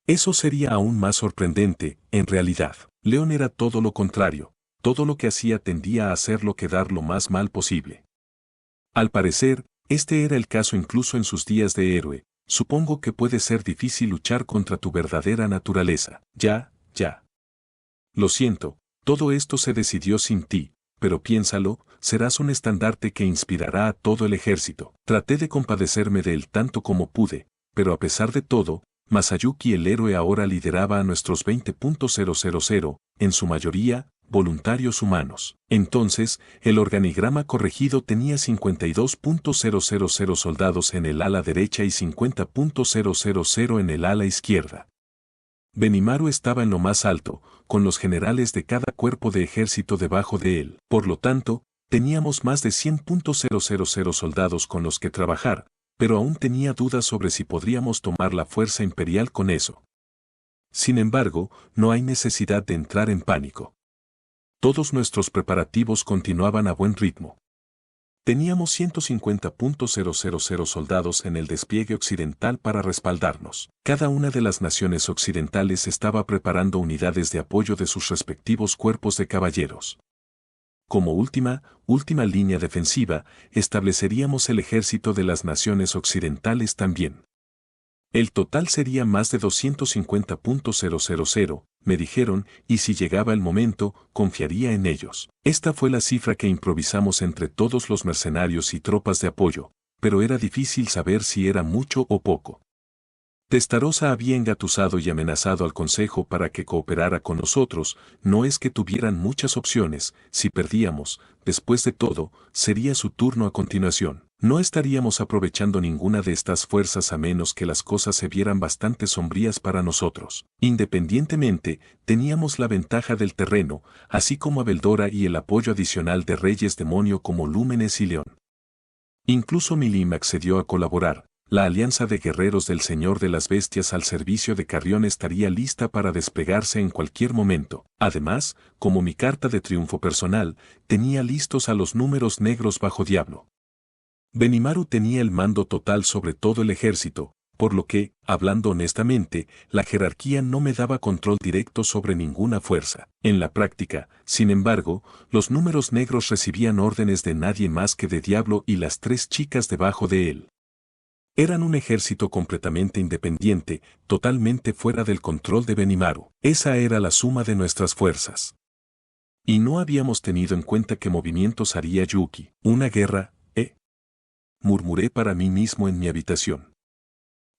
Eso sería aún más sorprendente, en realidad. Leon era todo lo contrario. Todo lo que hacía tendía a hacerlo quedar lo más mal posible. Al parecer, este era el caso incluso en sus días de héroe. Supongo que puede ser difícil luchar contra tu verdadera naturaleza. Ya. Lo siento, todo esto se decidió sin ti, pero piénsalo, serás un estandarte que inspirará a todo el ejército. Traté de compadecerme de él tanto como pude, pero a pesar de todo, Masayuki el héroe ahora lideraba a nuestros 20.000, en su mayoría, voluntarios humanos. Entonces, el organigrama corregido tenía 52.000 soldados en el ala derecha y 50.000 en el ala izquierda. Benimaru estaba en lo más alto, con los generales de cada cuerpo de ejército debajo de él. Por lo tanto, teníamos más de 100.000 soldados con los que trabajar, pero aún tenía dudas sobre si podríamos tomar la fuerza imperial con eso. Sin embargo, no hay necesidad de entrar en pánico. Todos nuestros preparativos continuaban a buen ritmo. Teníamos 150.000 soldados en el despliegue occidental para respaldarnos. Cada una de las naciones occidentales estaba preparando unidades de apoyo de sus respectivos cuerpos de caballeros. Como última línea defensiva, estableceríamos el ejército de las naciones occidentales también. El total sería más de 250.000, me dijeron, y si llegaba el momento, confiaría en ellos. Esta fue la cifra que improvisamos entre todos los mercenarios y tropas de apoyo, pero era difícil saber si era mucho o poco. Testarossa había engatusado y amenazado al Consejo para que cooperara con nosotros, no es que tuvieran muchas opciones, si perdíamos, después de todo, sería su turno a continuación. No estaríamos aprovechando ninguna de estas fuerzas a menos que las cosas se vieran bastante sombrías para nosotros. Independientemente, teníamos la ventaja del terreno, así como a Beldora y el apoyo adicional de reyes demonio como Lúmenes y León. Incluso Milim accedió a colaborar. La alianza de guerreros del Señor de las Bestias al servicio de Carrión estaría lista para desplegarse en cualquier momento. Además, como mi carta de triunfo personal, tenía listos a los números negros bajo Diablo. Benimaru tenía el mando total sobre todo el ejército, por lo que, hablando honestamente, la jerarquía no me daba control directo sobre ninguna fuerza. En la práctica, sin embargo, los números negros recibían órdenes de nadie más que de Diablo y las 3 chicas debajo de él. Eran un ejército completamente independiente, totalmente fuera del control de Benimaru. Esa era la suma de nuestras fuerzas. Y no habíamos tenido en cuenta qué movimientos haría Yuki. Una guerra, murmuré para mí mismo en mi habitación.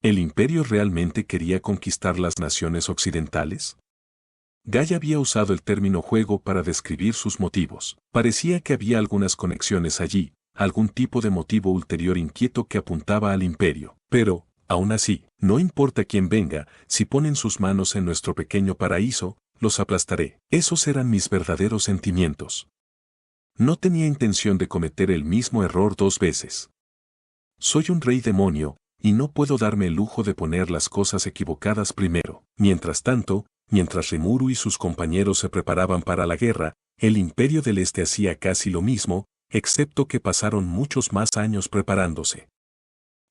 ¿El imperio realmente quería conquistar las naciones occidentales? Guy había usado el término juego para describir sus motivos. Parecía que había algunas conexiones allí, algún tipo de motivo ulterior inquieto que apuntaba al imperio. Pero, aún así, no importa quién venga, si ponen sus manos en nuestro pequeño paraíso, los aplastaré. Esos eran mis verdaderos sentimientos. No tenía intención de cometer el mismo error 2 veces. Soy un rey demonio, y no puedo darme el lujo de poner las cosas equivocadas primero. Mientras tanto, mientras Rimuru y sus compañeros se preparaban para la guerra, el Imperio del Este hacía casi lo mismo, excepto que pasaron muchos más años preparándose.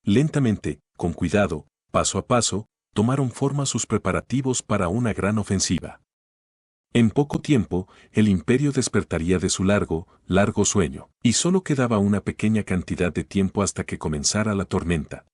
Lentamente, con cuidado, paso a paso, tomaron forma sus preparativos para una gran ofensiva. En poco tiempo, el imperio despertaría de su largo, largo sueño, y solo quedaba una pequeña cantidad de tiempo hasta que comenzara la tormenta.